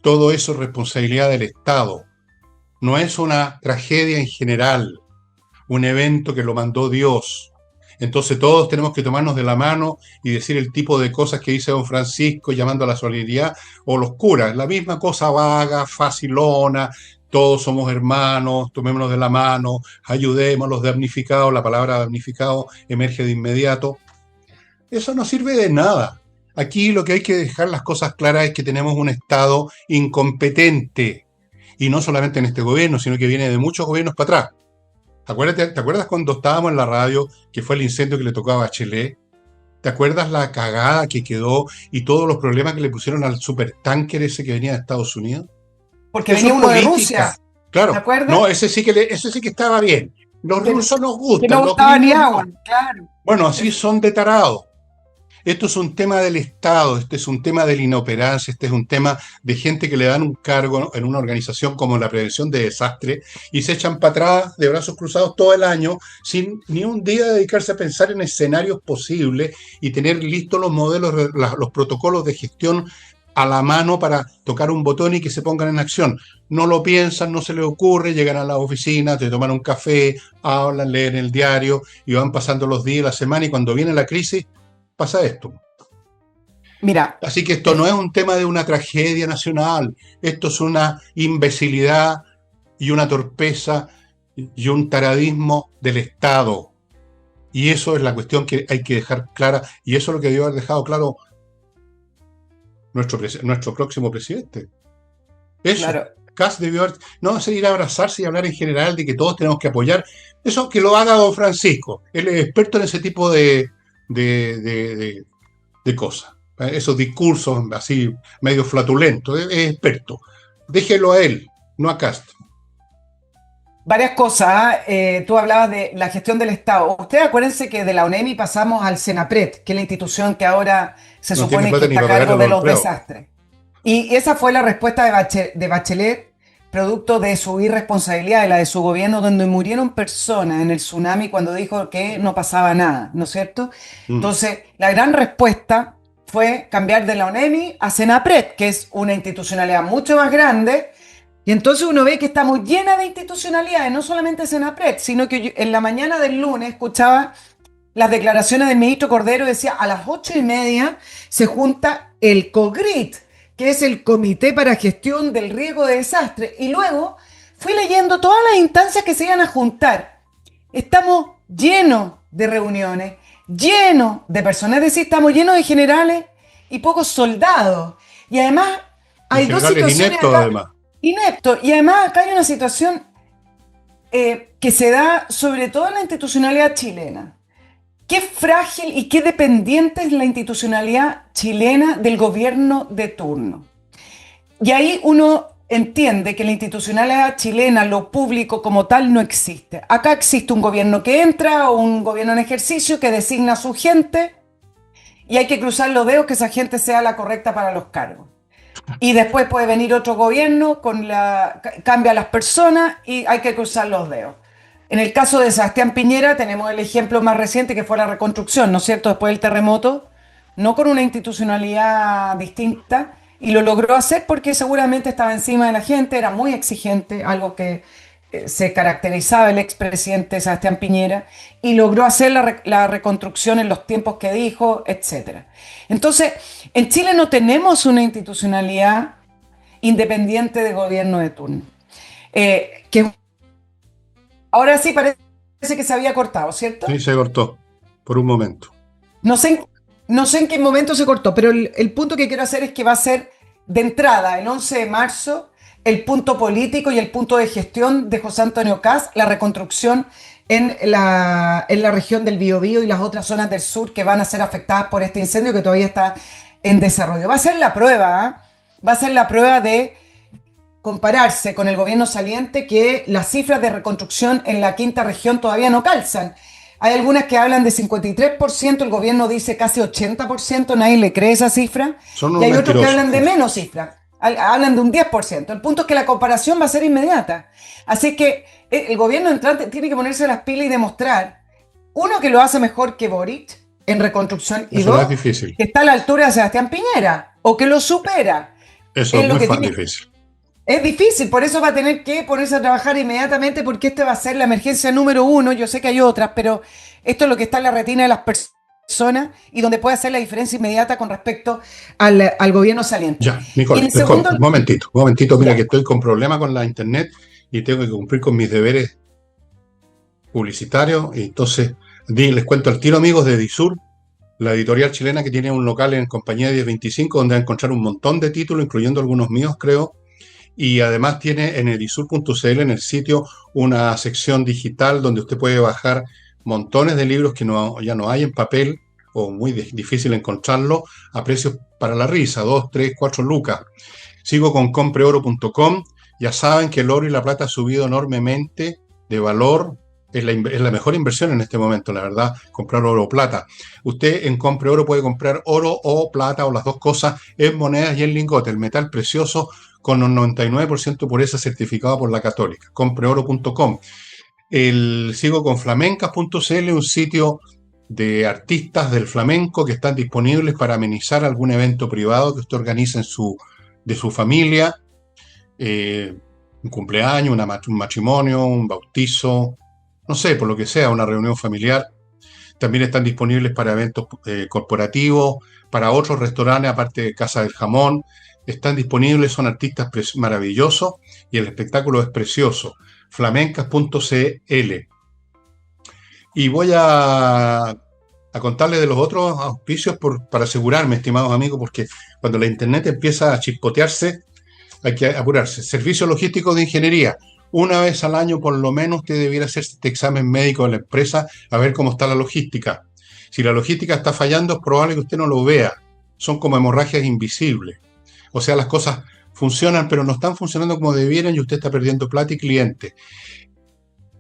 Todo eso es responsabilidad del Estado. No es una tragedia en general, un evento que lo mandó Dios. Entonces todos tenemos que tomarnos de la mano y decir el tipo de cosas que dice don Francisco llamando a la solidaridad o los curas. La misma cosa vaga, facilona, todos somos hermanos, tomémonos de la mano, ayudemos a los damnificados. La palabra damnificado emerge de inmediato. Eso no sirve de nada. Aquí lo que hay que dejar las cosas claras es que tenemos un Estado incompetente. Y no solamente en este gobierno, sino que viene de muchos gobiernos para atrás. ¿Te acuerdas cuando estábamos en la radio que fue el incendio que le tocaba a Bachelet? ¿Te acuerdas la cagada que quedó y todos los problemas que le pusieron al supertanker ese que venía de Estados Unidos? Porque Eso venía es uno de Rusia, política. ¿te Claro, acuerdas? no, ese sí que estaba bien. Los Que, rusos nos que no gustan, los gustaba ni gringos agua, no. claro. Bueno, así son de tarados. Esto es un tema del Estado, este es un tema de la inoperancia, este es un tema de gente que le dan un cargo en una organización como la prevención de desastres y se echan para atrás de brazos cruzados todo el año sin ni un día dedicarse a pensar en escenarios posibles y tener listos los modelos, los protocolos de gestión a la mano para tocar un botón y que se pongan en acción. No lo piensan, no se les ocurre, llegan a la oficina, te toman un café, hablan, leen el diario y van pasando los días, la semana y cuando viene la crisis pasa esto. Mira, Así que esto no es un tema de una tragedia nacional, esto es una imbecilidad y una torpeza y un taradismo del Estado. Y eso es la cuestión que hay que dejar clara, y eso es lo que debió haber dejado claro nuestro próximo presidente. Eso. claro, Kass debió haber, no seguir a abrazarse y hablar en general de que todos tenemos que apoyar. Eso que lo haga don Francisco. Él es experto en ese tipo de, de, de cosas. Esos discursos así medio flatulentos. Es experto. Déjelo a él, no a Kast. varias cosas. Tú hablabas de la gestión del Estado. Ustedes acuérdense que de la ONEMI pasamos al Senapred, que es la institución que ahora se No tiene supone que plata ni está a para pagarle cargo a de los los empleados. desastres. Y esa fue la respuesta de Bachelet producto de su irresponsabilidad y la de su gobierno, donde murieron personas en el tsunami cuando dijo que no pasaba nada, ¿no es cierto? Mm. Entonces, la gran respuesta fue cambiar de la ONEMI a Senapred, que es una institucionalidad mucho más grande. Y entonces uno ve que estamos llenas de institucionalidades, no solamente Senapred, sino que en la mañana del lunes escuchaba las declaraciones del ministro Cordero. Decía, a las 8:30 se junta el COGRIT, que es el Comité para Gestión del Riesgo de Desastre. Y luego fui leyendo todas las instancias que se iban a juntar. Estamos llenos de reuniones, llenos de personas, es decir, estamos llenos de generales y pocos soldados. Y además En hay dos general es situaciones inepto, acá, además. ineptos. Y además acá hay una situación que se da sobre todo en la institucionalidad chilena. Qué frágil y qué dependiente es la institucionalidad chilena del gobierno de turno. Y ahí uno entiende que la institucionalidad chilena, lo público como tal, no existe. Acá existe un gobierno que entra o un gobierno en ejercicio que designa a su gente y hay que cruzar los dedos que esa gente sea la correcta para los cargos. Y después puede venir otro gobierno, cambia a las personas y hay que cruzar los dedos. En el caso de Sebastián Piñera tenemos el ejemplo más reciente que fue la reconstrucción, ¿no es cierto? Después del terremoto, no con una institucionalidad distinta, y lo logró hacer porque seguramente estaba encima de la gente, era muy exigente, algo que se caracterizaba el expresidente Sebastián Piñera, y logró hacer la reconstrucción en los tiempos que dijo, etcétera. Entonces, en Chile no tenemos una institucionalidad independiente de gobierno de turno. Que ahora sí parece que se había cortado, Sí, ¿cierto? se cortó por un momento. No sé, no sé en qué momento se cortó, pero el punto que quiero hacer es que va a ser de entrada, el 11 de marzo, el punto político y el punto de gestión de José Antonio Kast, la reconstrucción en la región del Biobío y las otras zonas del sur que van a ser afectadas por este incendio que todavía está en desarrollo. Va a ser la prueba, ¿eh? Va a ser la prueba de compararse con el gobierno saliente, que las cifras de reconstrucción en la quinta región todavía no calzan. Hay algunas que hablan de 53%, el gobierno dice casi 80%, nadie le cree esa cifra, Son y unos hay otros que mentirosos. hablan de menos cifras, hablan de un 10%. El punto es que la comparación va a ser inmediata. Así que el gobierno entrante tiene que ponerse las pilas y demostrar, uno, que lo hace mejor que Boric en reconstrucción, y Eso no es dos, difícil. que está a la altura de Sebastián Piñera, o que lo supera. Eso es Es lo muy que tiene. difícil. Es difícil, por eso va a tener que ponerse a trabajar inmediatamente, porque esta va a ser la emergencia número uno. Yo sé que hay otras, pero esto es lo que está en la retina de las personas y donde puede hacer la diferencia inmediata con respecto al gobierno saliente. Ya, Y Nicole, en segundo, un momentito, mira que ya, estoy con problemas con la internet y tengo que cumplir con mis deberes publicitarios. Y entonces, les cuento al tiro, amigos de Edisur, la editorial chilena que tiene un local en Compañía 1025, donde va a encontrar un montón de títulos, incluyendo algunos míos, creo. Y además tiene en edisur.cl, en el sitio, una sección digital donde usted puede bajar montones de libros que ya no hay en papel o muy difícil encontrarlo a precios para la risa, 2, 3, 4 lucas. Sigo con compreoro.com. Ya saben que el oro y la plata ha subido enormemente de valor. Es la mejor inversión en este momento, la verdad, comprar oro o plata. Usted en Compre Oro puede comprar oro o plata o las dos cosas en monedas y en lingotes, el metal precioso con un 99% de pureza certificado por la Católica. Compreoro.com. Sigo con flamencas.cl, un sitio de artistas del flamenco que están disponibles para amenizar algún evento privado que usted organice de su familia, un cumpleaños, un matrimonio, un bautizo, no sé, por lo que sea, una reunión familiar. También están disponibles para eventos corporativos, para otros restaurantes, aparte de Casa del Jamón. Están disponibles, son artistas maravillosos y el espectáculo es precioso. Flamencas.cl. Y voy a contarles de los otros auspicios para asegurarme, estimados amigos, porque cuando la internet empieza a chispotearse, hay que apurarse. Servicio logístico de ingeniería. Una vez al año, por lo menos, usted debiera hacer este examen médico de la empresa a ver cómo está la logística. Si la logística está fallando, es probable que usted no lo vea. Son como hemorragias invisibles. O sea, las cosas funcionan, pero no están funcionando como debieran y usted está perdiendo plata y cliente.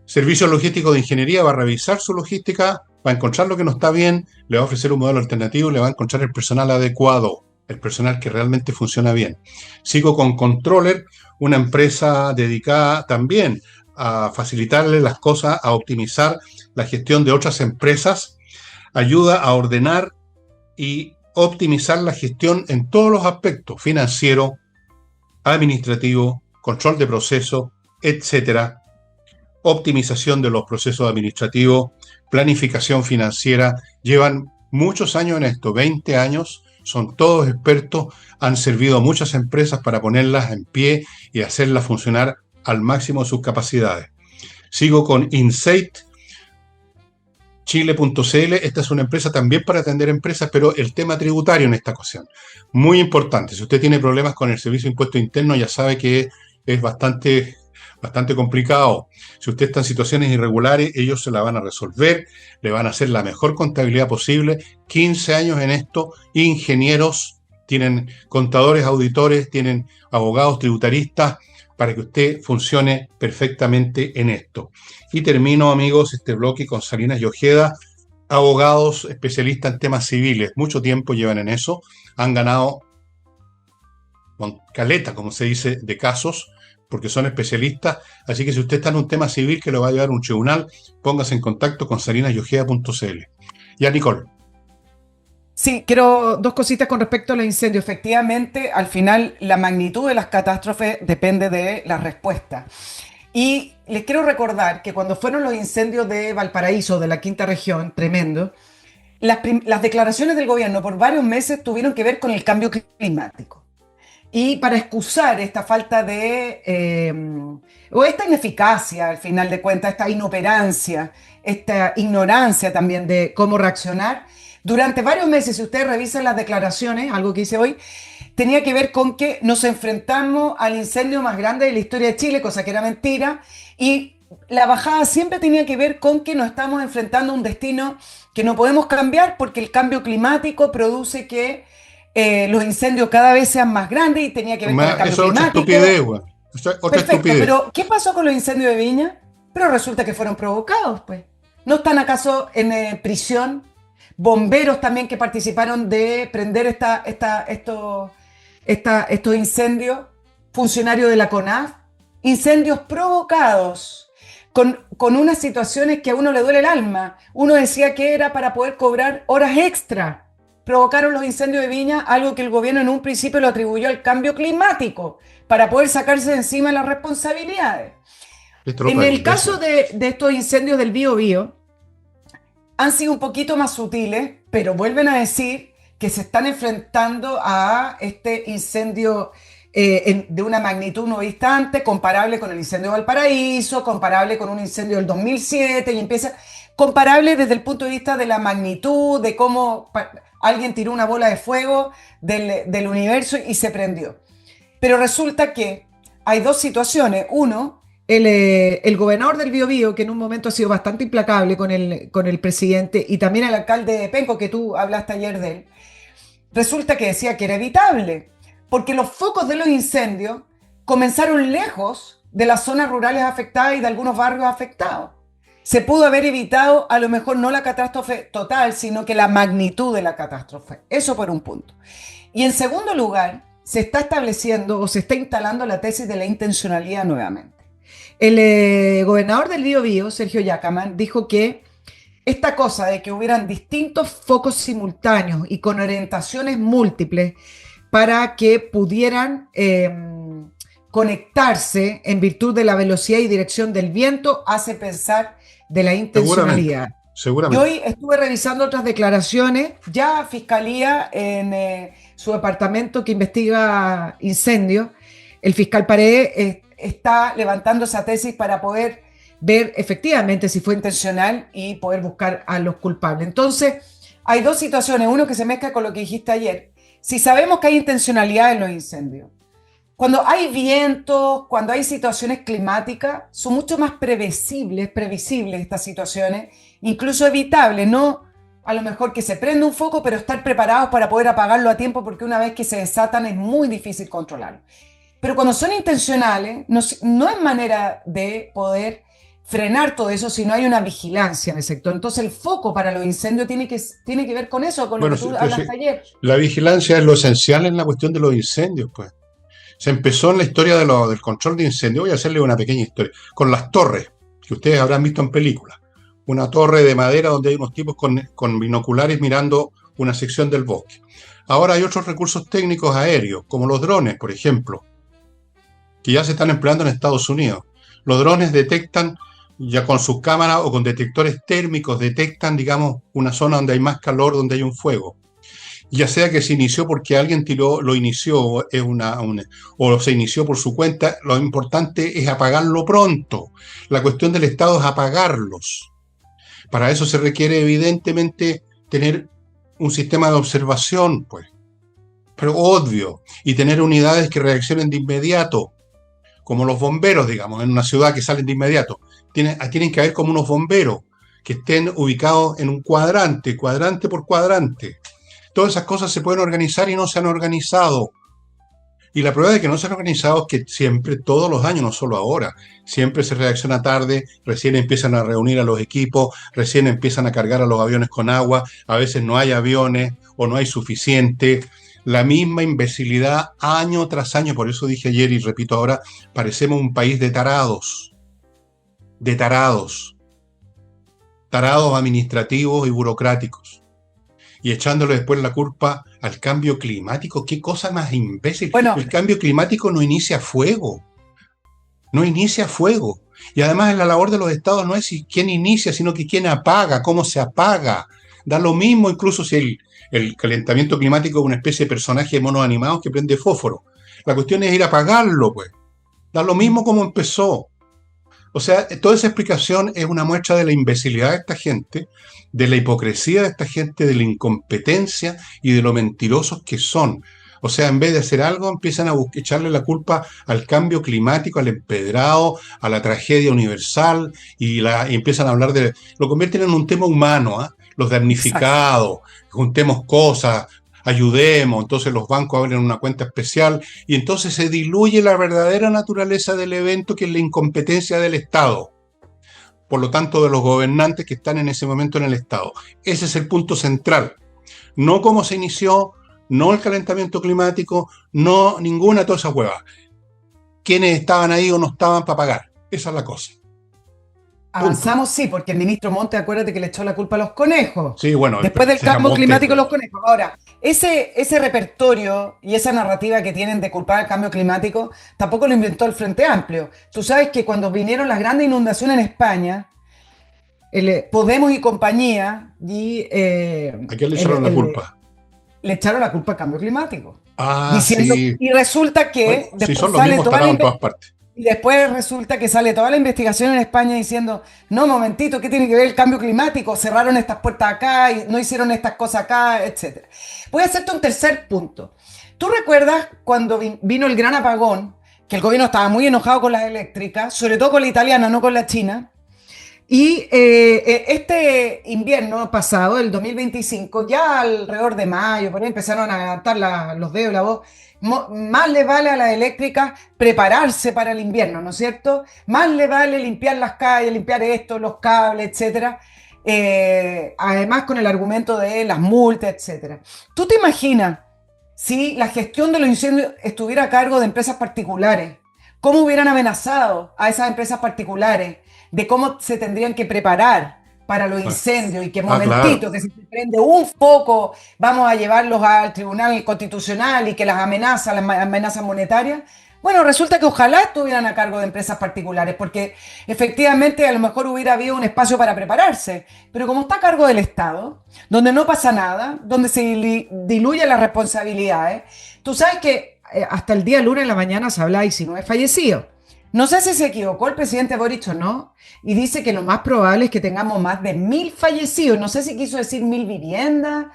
Servicio logístico de ingeniería va a revisar su logística, va a encontrar lo que no está bien, le va a ofrecer un modelo alternativo, le va a encontrar el personal adecuado. el personal que realmente funciona bien. Sigo con Controller, una empresa dedicada también a facilitarle las cosas, a optimizar la gestión de otras empresas, ayuda a ordenar y optimizar la gestión en todos los aspectos, financiero, administrativo, control de procesos, etcétera, optimización de los procesos administrativos, planificación financiera. Llevan muchos años en esto, 20 años, son todos expertos, han servido a muchas empresas para ponerlas en pie y hacerlas funcionar al máximo de sus capacidades. Sigo con Insight, Chile.cl. Esta es una empresa también para atender empresas, pero el tema tributario en esta ocasión. Muy importante. Si usted tiene problemas con el Servicio de Impuesto Interno, ya sabe que es bastante complicado. Si usted está en situaciones irregulares, ellos se la van a resolver, le van a hacer la mejor contabilidad posible. 15 años en esto, ingenieros, tienen contadores, auditores, tienen abogados tributaristas, para que usted funcione perfectamente en esto. Y termino, amigos, este bloque con Salinas y Ojeda, abogados especialistas en temas civiles. Mucho tiempo llevan en eso, han ganado con caleta, como se dice, de casos, porque son especialistas. Así que si usted está en un tema civil que lo va a llevar a un tribunal, póngase en contacto con salinasyojeda.cl. Ya, Nicole. Sí, quiero dos cositas con respecto a los incendios. Efectivamente, al final la magnitud de las catástrofes depende de la respuesta. Y les quiero recordar que cuando fueron los incendios de Valparaíso, de la quinta región, tremendo, las declaraciones del gobierno por varios meses tuvieron que ver con el cambio climático. Y para excusar esta falta o esta ineficacia, al final de cuentas, esta inoperancia, esta ignorancia también de cómo reaccionar, durante varios meses, si ustedes revisan las declaraciones, algo que hice hoy, tenía que ver con que nos enfrentamos al incendio más grande de la historia de Chile, cosa que era mentira, y la bajada siempre tenía que ver con que nos estamos enfrentando a un destino que no podemos cambiar porque el cambio climático produce que los incendios cada vez sean más grandes y tenía que ver con el cambio Eso es otra climático. estupidez, güey. Eso es otra Perfecto, estupidez. pero ¿qué pasó con los incendios de Viña? Pero resulta que fueron provocados, pues. ¿No están acaso en prisión bomberos también que participaron de prender estos incendios? Funcionarios de la CONAF. Incendios provocados con unas situaciones que a uno le duele el alma. Uno decía que era para poder cobrar horas extra. Provocaron los incendios de Viña, algo que el gobierno en un principio lo atribuyó al cambio climático, para poder sacarse de encima las responsabilidades. En el caso de estos incendios del Biobío, han sido un poquito más sutiles, pero vuelven a decir que se están enfrentando a este incendio de una magnitud no vista antes, comparable con el incendio de Valparaíso, comparable con un incendio del 2007, y empieza comparable desde el punto de vista de la magnitud, de cómo alguien tiró una bola de fuego del universo y se prendió. Pero resulta que hay dos situaciones. Uno, el gobernador del Biobío, que en un momento ha sido bastante implacable con el presidente, y también el alcalde de Penco, que tú hablaste ayer de él, resulta que decía que era evitable, porque los focos de los incendios comenzaron lejos de las zonas rurales afectadas y de algunos barrios afectados. Se pudo haber evitado a lo mejor no la catástrofe total, sino que la magnitud de la catástrofe. Eso por un punto. Y en segundo lugar, se está estableciendo o se está instalando la tesis de la intencionalidad nuevamente. El gobernador del Biobío, Sergio Yacaman, dijo que esta cosa de que hubieran distintos focos simultáneos y con orientaciones múltiples para que pudieran conectarse en virtud de la velocidad y dirección del viento hace pensar de la intencionalidad. Seguramente. Yo hoy estuve revisando otras declaraciones, ya Fiscalía en su departamento que investiga incendios, el fiscal Paredes está levantando esa tesis para poder ver efectivamente si fue intencional y poder buscar a los culpables. Entonces, hay dos situaciones, uno que se mezcla con lo que dijiste ayer. Si sabemos que hay intencionalidad en los incendios, cuando hay vientos, cuando hay situaciones climáticas, son mucho más previsibles estas situaciones, incluso evitables, no a lo mejor que se prenda un foco, pero estar preparados para poder apagarlo a tiempo, porque una vez que se desatan es muy difícil controlarlo. Pero cuando son intencionales, no es manera de poder frenar todo eso si no hay una vigilancia en el sector. Entonces el foco para los incendios tiene que ver con eso, con lo Bueno, que tú hablaste ayer. la vigilancia es lo esencial en la cuestión de los incendios, pues. Se empezó en la historia del control de incendios. Voy a hacerle una pequeña historia. Con las torres, que ustedes habrán visto en películas. Una torre de madera donde hay unos tipos con binoculares mirando una sección del bosque. Ahora hay otros recursos técnicos aéreos, como los drones, por ejemplo, que ya se están empleando en Estados Unidos. Los drones detectan, ya con sus cámaras o con detectores térmicos, detectan, digamos, una zona donde hay más calor, donde hay un fuego. Ya sea que se inició porque alguien lo inició, o se inició por su cuenta, lo importante es apagarlo pronto. La cuestión del Estado es apagarlos. Para eso se requiere evidentemente tener un sistema de observación, pues, pero obvio, y tener unidades que reaccionen de inmediato, como los bomberos, digamos, en una ciudad que salen de inmediato. Tienen que haber como unos bomberos que estén ubicados en un cuadrante, cuadrante por cuadrante. Todas esas cosas se pueden organizar y no se han organizado. Y la prueba de que no se han organizado es que siempre, todos los años, no solo ahora, siempre se reacciona tarde, recién empiezan a reunir a los equipos, recién empiezan a cargar a los aviones con agua, a veces no hay aviones o no hay suficiente. La misma imbecilidad año tras año, por eso dije ayer y repito ahora, parecemos un país de tarados administrativos y burocráticos. Y echándole después la culpa al cambio climático. ¿Qué cosa más imbécil? Bueno, El cambio climático no inicia fuego. No inicia fuego. Y además en la labor de los estados no es quién inicia, sino que quién apaga, cómo se apaga. Da lo mismo incluso si el calentamiento climático es una especie de personaje de monos animados que prende fósforo. La cuestión es ir a apagarlo, pues. Da lo mismo como empezó. O sea, toda esa explicación es una muestra de la imbecilidad de esta gente, de la hipocresía de esta gente, de la incompetencia y de lo mentirosos que son. O sea, en vez de hacer algo, empiezan a echarle la culpa al cambio climático, al empedrado, a la tragedia universal, y empiezan a hablar lo convierten en un tema humano, ¿eh? Los exacto. damnificados, juntemos cosas, ayudemos, entonces los bancos abren una cuenta especial y entonces se diluye la verdadera naturaleza del evento, que es la incompetencia del Estado, por lo tanto de los gobernantes que están en ese momento en el Estado. Ese es el punto central. No cómo se inició, no el calentamiento climático, no ninguna de todas esas huevas. ¿Quiénes estaban ahí o no estaban para pagar? Esa es la cosa. Punto. Avanzamos, sí, porque el ministro Monte, acuérdate que le echó la culpa a los conejos. Sí, bueno, Después del sea cambio Monte, climático, los conejos. Ahora, ese repertorio y esa narrativa que tienen de culpar al cambio climático, tampoco lo inventó el Frente Amplio. Tú sabes que cuando vinieron las grandes inundaciones en España, Podemos y compañía ¿a quién le echaron la culpa? le echaron la culpa al cambio climático. Ah, Diciendo, sí. y resulta Bueno, que sí, después son los sale mismos toda la tarados en todas partes. y después resulta que sale toda la investigación en España diciendo, no, momentito, ¿qué tiene que ver el cambio climático? Cerraron estas puertas acá y no hicieron estas cosas acá, etcétera. Voy a hacerte un tercer punto. ¿Tú recuerdas cuando vino el gran apagón, que el gobierno estaba muy enojado con las eléctricas, sobre todo con la italiana, no con la china? Y este invierno pasado, el 2025, ya alrededor de mayo, por ahí empezaron a levantar los dedos y la voz. Más le vale a las eléctricas prepararse para el invierno, ¿no es cierto? Más le vale limpiar las calles, limpiar esto, los cables, etcétera. Además, con el argumento de las multas, etcétera. ¿Tú te imaginas si la gestión de los incendios estuviera a cargo de empresas particulares? ¿Cómo hubieran amenazado a esas empresas particulares de cómo se tendrían que preparar para los incendios y que Claro. momentito, que si se prende un foco, vamos a llevarlos al Tribunal Constitucional y que las amenazas monetarias? Bueno, resulta que ojalá estuvieran a cargo de empresas particulares, porque efectivamente a lo mejor hubiera habido un espacio para prepararse, pero como está a cargo del Estado, donde no pasa nada, donde se diluyen las responsabilidades, tú sabes que hasta el día lunes en la mañana se habla de 19 fallecidos. No sé si se equivocó el presidente Boric o no, y dice que lo más probable es que tengamos más de 1.000 fallecidos. No sé si quiso decir 1.000 viviendas,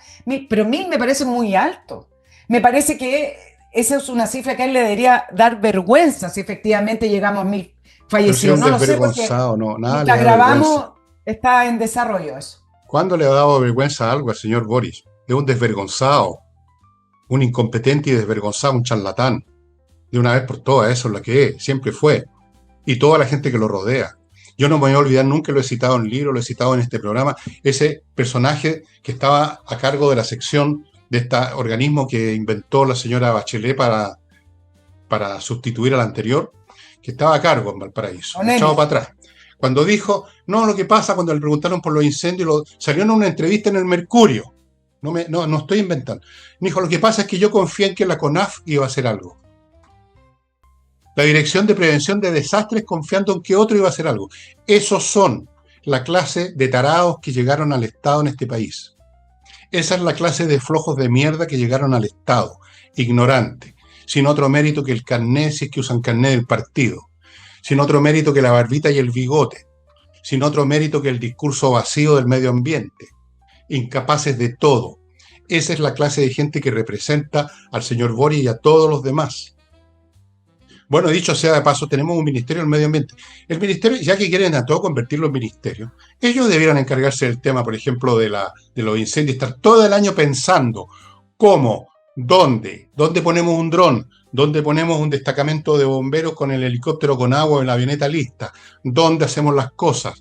pero 1.000 me parece muy alto. Me parece que esa es una cifra que a él le debería dar vergüenza si efectivamente llegamos a 1.000 Pero si es fallecidos. un No lo sé porque desvergonzado, no, nada le mientras da vergüenza. grabamos está en desarrollo eso. ¿Cuándo le ha dado vergüenza algo al señor Boris? Es un desvergonzado, un incompetente y desvergonzado, un charlatán. De una vez por todas, eso es lo que es, siempre fue. Y toda la gente que lo rodea. Yo no me voy a olvidar nunca, lo he citado en el libro, lo he citado en este programa, ese personaje que estaba a cargo de la sección de este organismo que inventó la señora Bachelet para sustituir al anterior, que estaba a cargo en Valparaíso, echado Onelli. para atrás. Cuando dijo, no, lo que pasa cuando le preguntaron por los incendios, salió en una entrevista en el Mercurio, no estoy inventando. Dijo, lo que pasa es que yo confié en que la CONAF iba a hacer algo. La Dirección de Prevención de Desastres confiando en que otro iba a hacer algo. Esos son la clase de tarados que llegaron al Estado en este país. Esa es la clase de flojos de mierda que llegaron al Estado, ignorantes, sin otro mérito que el carné, si es que usan carné del partido, sin otro mérito que la barbita y el bigote, sin otro mérito que el discurso vacío del medio ambiente, incapaces de todo. Esa es la clase de gente que representa al señor Boric y a todos los demás. Bueno, dicho sea de paso, tenemos un Ministerio del Medio Ambiente. El Ministerio, ya que quieren a todo convertirlo en ministerio, ellos debieran encargarse del tema, por ejemplo, de los incendios, estar todo el año pensando cómo, dónde ponemos un dron, dónde ponemos un destacamento de bomberos con el helicóptero con agua en la avioneta lista, dónde hacemos las cosas,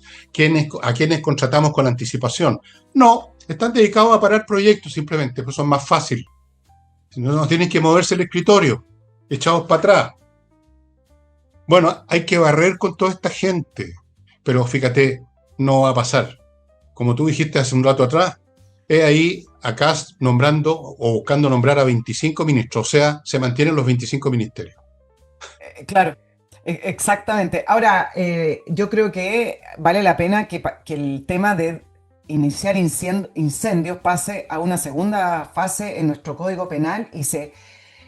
a quiénes contratamos con anticipación. No, están dedicados a parar proyectos simplemente, pues son más fáciles. No tienen que moverse el escritorio, echados para atrás. Bueno, hay que barrer con toda esta gente, pero fíjate, no va a pasar. Como tú dijiste hace un rato atrás, es ahí acá nombrando o buscando nombrar a 25 ministros, o sea, se mantienen los 25 ministerios. Claro, exactamente. Ahora, yo creo que vale la pena que el tema de iniciar incendios pase a una segunda fase en nuestro Código Penal y se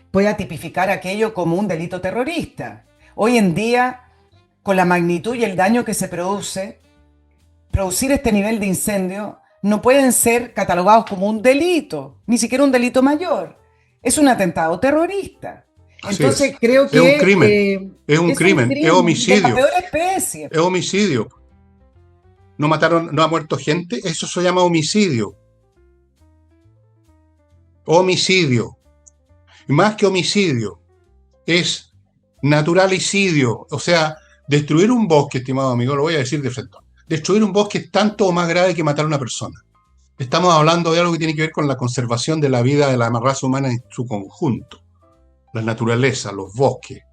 pueda tipificar aquello como un delito terrorista. Hoy en día, con la magnitud y el daño que se producir este nivel de incendio no pueden ser catalogados como un delito, ni siquiera un delito mayor. Es un atentado terrorista. Así Entonces es. creo Es un que crimen, es un crimen, es de la homicidio, peor especie. es homicidio. No mataron, no ha muerto gente, eso se llama homicidio. Homicidio. Y más que homicidio, es naturalicidio, o sea, destruir un bosque, estimado amigo, lo voy a decir de frente. Destruir un bosque es tanto o más grave que matar a una persona. Estamos hablando de algo que tiene que ver con la conservación de la vida de la raza humana en su conjunto. La naturaleza, los bosques,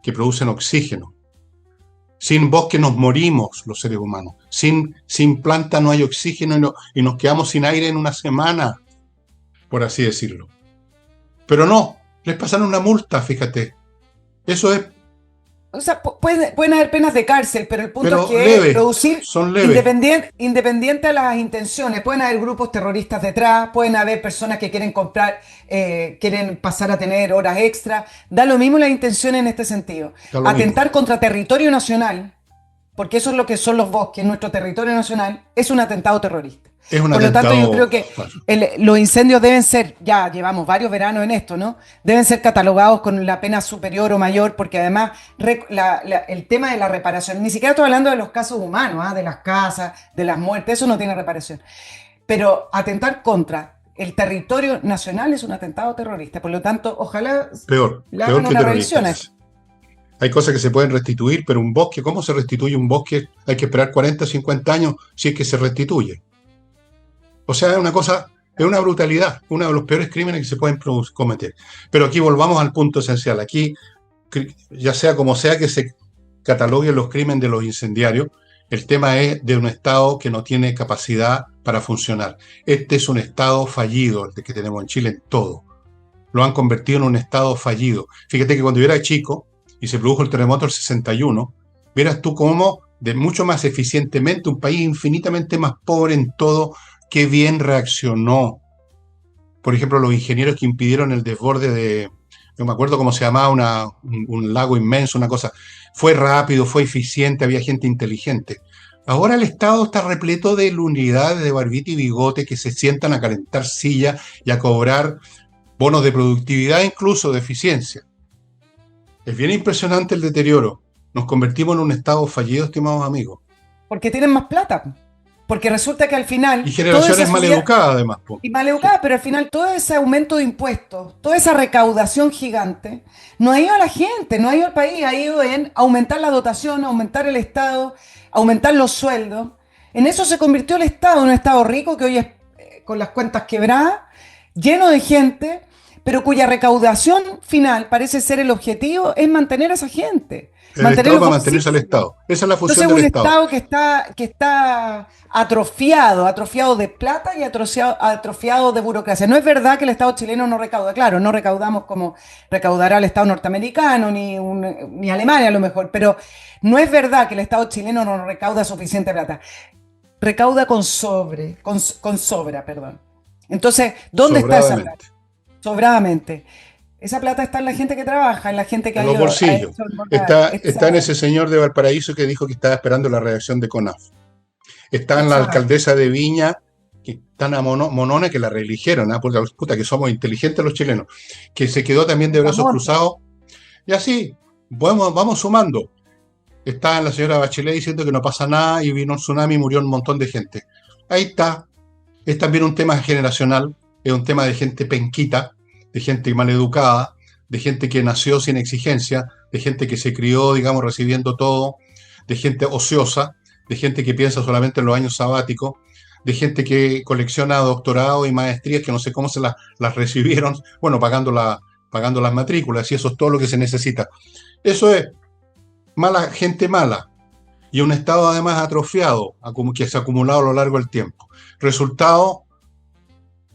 que producen oxígeno. Sin bosque nos morimos los seres humanos. Sin planta no hay oxígeno y nos quedamos sin aire en una semana, por así decirlo. Pero no, les pasan una multa, fíjate. Eso es. O sea, pueden haber penas de cárcel, pero el punto es que leves, producir son leves. independiente a las intenciones. Pueden haber grupos terroristas detrás, pueden haber personas que quieren comprar, quieren pasar a tener horas extra. Da lo mismo la intención en este sentido. Atentar contra territorio nacional, porque eso es lo que son los bosques, nuestro territorio nacional, es un atentado terrorista. Es un Por lo atentado, tanto, yo creo que los incendios deben ser, ya llevamos varios veranos en esto, ¿no? Deben ser catalogados con la pena superior o mayor, porque además el tema de la reparación, ni siquiera estoy hablando de los casos humanos, de las casas, de las muertes, eso no tiene reparación. Pero atentar contra el territorio nacional es un atentado terrorista. Por lo tanto, ojalá le hagan una revisión a eso. Hay cosas que se pueden restituir, pero un bosque, ¿cómo se restituye un bosque? Hay que esperar 40 o 50 años si es que se restituye. O sea, es una cosa, es una brutalidad, uno de los peores crímenes que se pueden cometer. Pero aquí volvamos al punto esencial. Aquí, ya sea como sea que se cataloguen los crímenes de los incendiarios, el tema es de un Estado que no tiene capacidad para funcionar. Este es un Estado fallido, el que tenemos en Chile en todo. Lo han convertido en un Estado fallido. Fíjate que cuando yo era chico y se produjo el terremoto del 61, vieras tú cómo, de mucho más eficientemente, un país infinitamente más pobre en todo, qué bien reaccionó. Por ejemplo, los ingenieros que impidieron el desborde de, no me acuerdo cómo se llamaba, un lago inmenso, una cosa. Fue rápido, fue eficiente, había gente inteligente. Ahora el Estado está repleto de unidades de barbita y bigote que se sientan a calentar sillas y a cobrar bonos de productividad, incluso de eficiencia. Es bien impresionante el deterioro. Nos convertimos en un Estado fallido, estimados amigos. Porque tienen más plata. Porque resulta que al final, Y toda esa generaciones subida, maleducadas, además, po. y mal Sí. educada, pero al final todo ese aumento de impuestos, toda esa recaudación gigante, no ha ido a la gente, no ha ido al país, ha ido en aumentar la dotación, aumentar el Estado, aumentar los sueldos. En eso se convirtió el Estado, un Estado rico que hoy es con las cuentas quebradas, lleno de gente, pero cuya recaudación final parece ser el objetivo, es mantener a esa gente, El mantener Estado los para mantenerse al bolsillos. Estado. Esa es la Entonces función es del un Estado. Estado que está atrofiado, atrofiado de plata y atrofiado de burocracia. No es verdad que el Estado chileno no recauda, claro, no recaudamos como recaudará el Estado norteamericano ni Alemania a lo mejor, pero no es verdad que el Estado chileno no recauda suficiente plata. Recauda con sobra, perdón. Entonces, ¿dónde está esa plata? Sobradamente. Sobradamente. Esa plata está en la gente que trabaja, en la gente que En ha los ido, ha bolsillos. hecho engordar. Está en ese Exacto, señor de Valparaíso que dijo que estaba esperando la reacción de CONAF. Está en la exacto. alcaldesa de Viña, que tan a monona que la reeligieron, ¿ah? Porque puta, que somos inteligentes los chilenos, que se quedó también de brazos Vamos. cruzados. Y así, vamos sumando. Está la señora Bachelet diciendo que no pasa nada y vino un tsunami y murió un montón de gente. Ahí está. Es también un tema generacional, es un tema de gente penquita, de gente maleducada, de gente que nació sin exigencia, de gente que se crió, digamos, recibiendo todo, de gente ociosa, de gente que piensa solamente en los años sabáticos, de gente que colecciona doctorados y maestrías que no sé cómo las recibieron, bueno, pagando las matrículas, y eso es todo lo que se necesita. Eso es mala gente mala, y un Estado además atrofiado, que se ha acumulado a lo largo del tiempo. Resultado,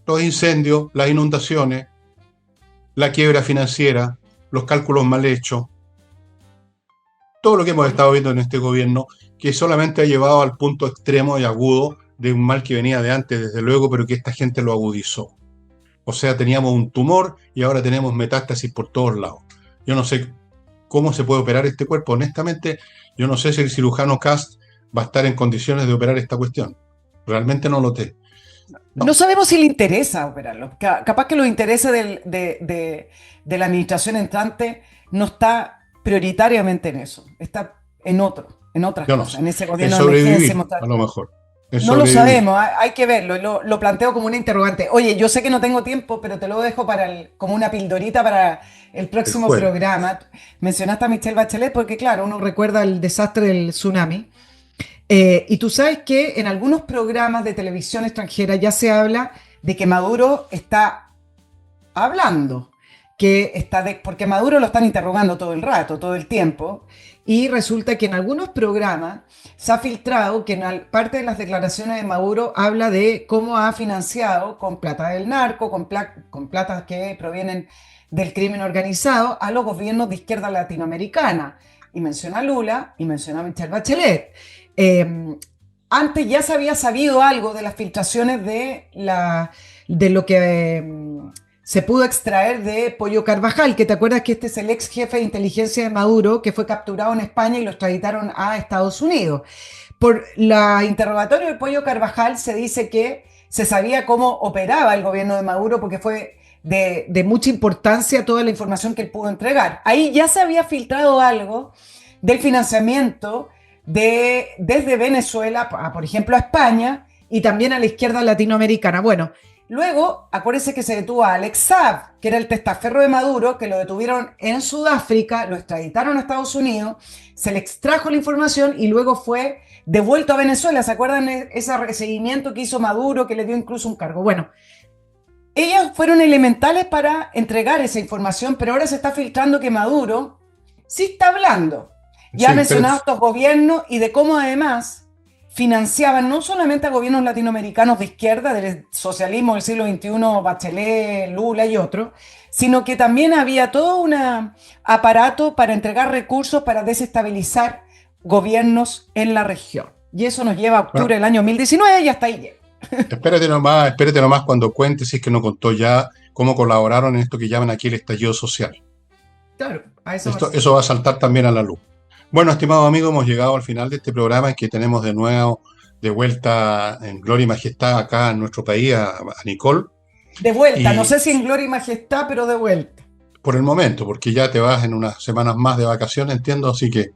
los incendios, las inundaciones, la quiebra financiera, los cálculos mal hechos, todo lo que hemos estado viendo en este gobierno, que solamente ha llevado al punto extremo y agudo de un mal que venía de antes, desde luego, pero que esta gente lo agudizó. O sea, teníamos un tumor y ahora tenemos metástasis por todos lados. Yo no sé cómo se puede operar este cuerpo. Honestamente, yo no sé si el cirujano Cast va a estar en condiciones de operar esta cuestión. Realmente no lo sé. No No, sabemos si le interesa operarlo. Capaz que los intereses de la administración entrante no está prioritariamente en eso, está en otras yo no sé. cosas, en ese Es gobierno de emergencia. sobrevivir, a lo mejor. Es No lo sobrevivir. sabemos, hay que verlo, lo planteo como una interrogante. Oye, yo sé que no tengo tiempo, pero te lo dejo como una pildorita para el El próximo jueves. programa. Mencionaste a Michelle Bachelet porque, claro, uno recuerda el desastre del tsunami. Y tú sabes que en algunos programas de televisión extranjera ya se habla de que Maduro está hablando, porque Maduro lo están interrogando todo el rato, todo el tiempo, y resulta que en algunos programas se ha filtrado que parte de las declaraciones de Maduro habla de cómo ha financiado con plata del narco, con plata que provienen del crimen organizado, a los gobiernos de izquierda latinoamericana. Y menciona a Lula y menciona a Michelle Bachelet. Eh, Antes ya se había sabido algo de las filtraciones de lo que se pudo extraer de Pollo Carvajal, que te acuerdas que este es el ex jefe de inteligencia de Maduro, que fue capturado en España y lo extraditaron a Estados Unidos. Por la interrogatorio de Pollo Carvajal se dice que se sabía cómo operaba el gobierno de Maduro porque fue de mucha importancia toda la información que él pudo entregar. Ahí ya se había filtrado algo del financiamiento desde Venezuela, por ejemplo, a España y también a la izquierda latinoamericana. Bueno, luego, acuérdense que se detuvo a Alex Saab, que era el testaferro de Maduro, que lo detuvieron en Sudáfrica, lo extraditaron a Estados Unidos, se le extrajo la información y luego fue devuelto a Venezuela. ¿Se acuerdan ese seguimiento que hizo Maduro, que le dio incluso un cargo? Bueno, ellos fueron elementales para entregar esa información, pero ahora se está filtrando que Maduro sí está hablando. Ya ha Sí, pero mencionado estos gobiernos y de cómo además financiaban no solamente a gobiernos latinoamericanos de izquierda, del socialismo del siglo XXI, Bachelet, Lula y otros, sino que también había todo un aparato para entregar recursos para desestabilizar gobiernos en la región. Y eso nos lleva a octubre bueno, del año 2019 y hasta ahí llega. espérate nomás cuando cuente, si es que no contó ya, cómo colaboraron en esto que llaman aquí el estallido social. Claro, a eso va a ser. Eso va a saltar también a la luz. Bueno, estimado amigo, hemos llegado al final de este programa en que tenemos de nuevo de vuelta en Gloria y Majestad acá en nuestro país a Nicole. De vuelta, no Y sé si en gloria y majestad, pero de vuelta. por el momento, porque ya te vas en unas semanas más de vacaciones, entiendo, así que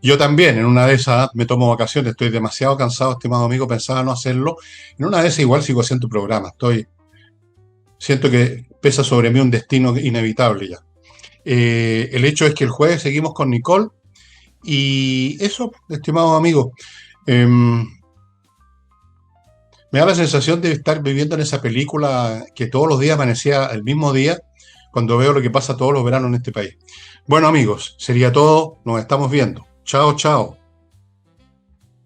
Yo también, en una de esas me tomo vacaciones, estoy demasiado cansado, estimado amigo, pensaba no hacerlo. En una de esas igual sigo haciendo tu programa, siento que pesa sobre mí un destino inevitable ya. El hecho es que el jueves seguimos con Nicole y eso, estimados amigos, em, me da la sensación de estar viviendo en esa película que todos los días amanecía el mismo día cuando veo lo que pasa todos los veranos en este país. Bueno amigos, sería todo, nos estamos viendo. Chao, chao.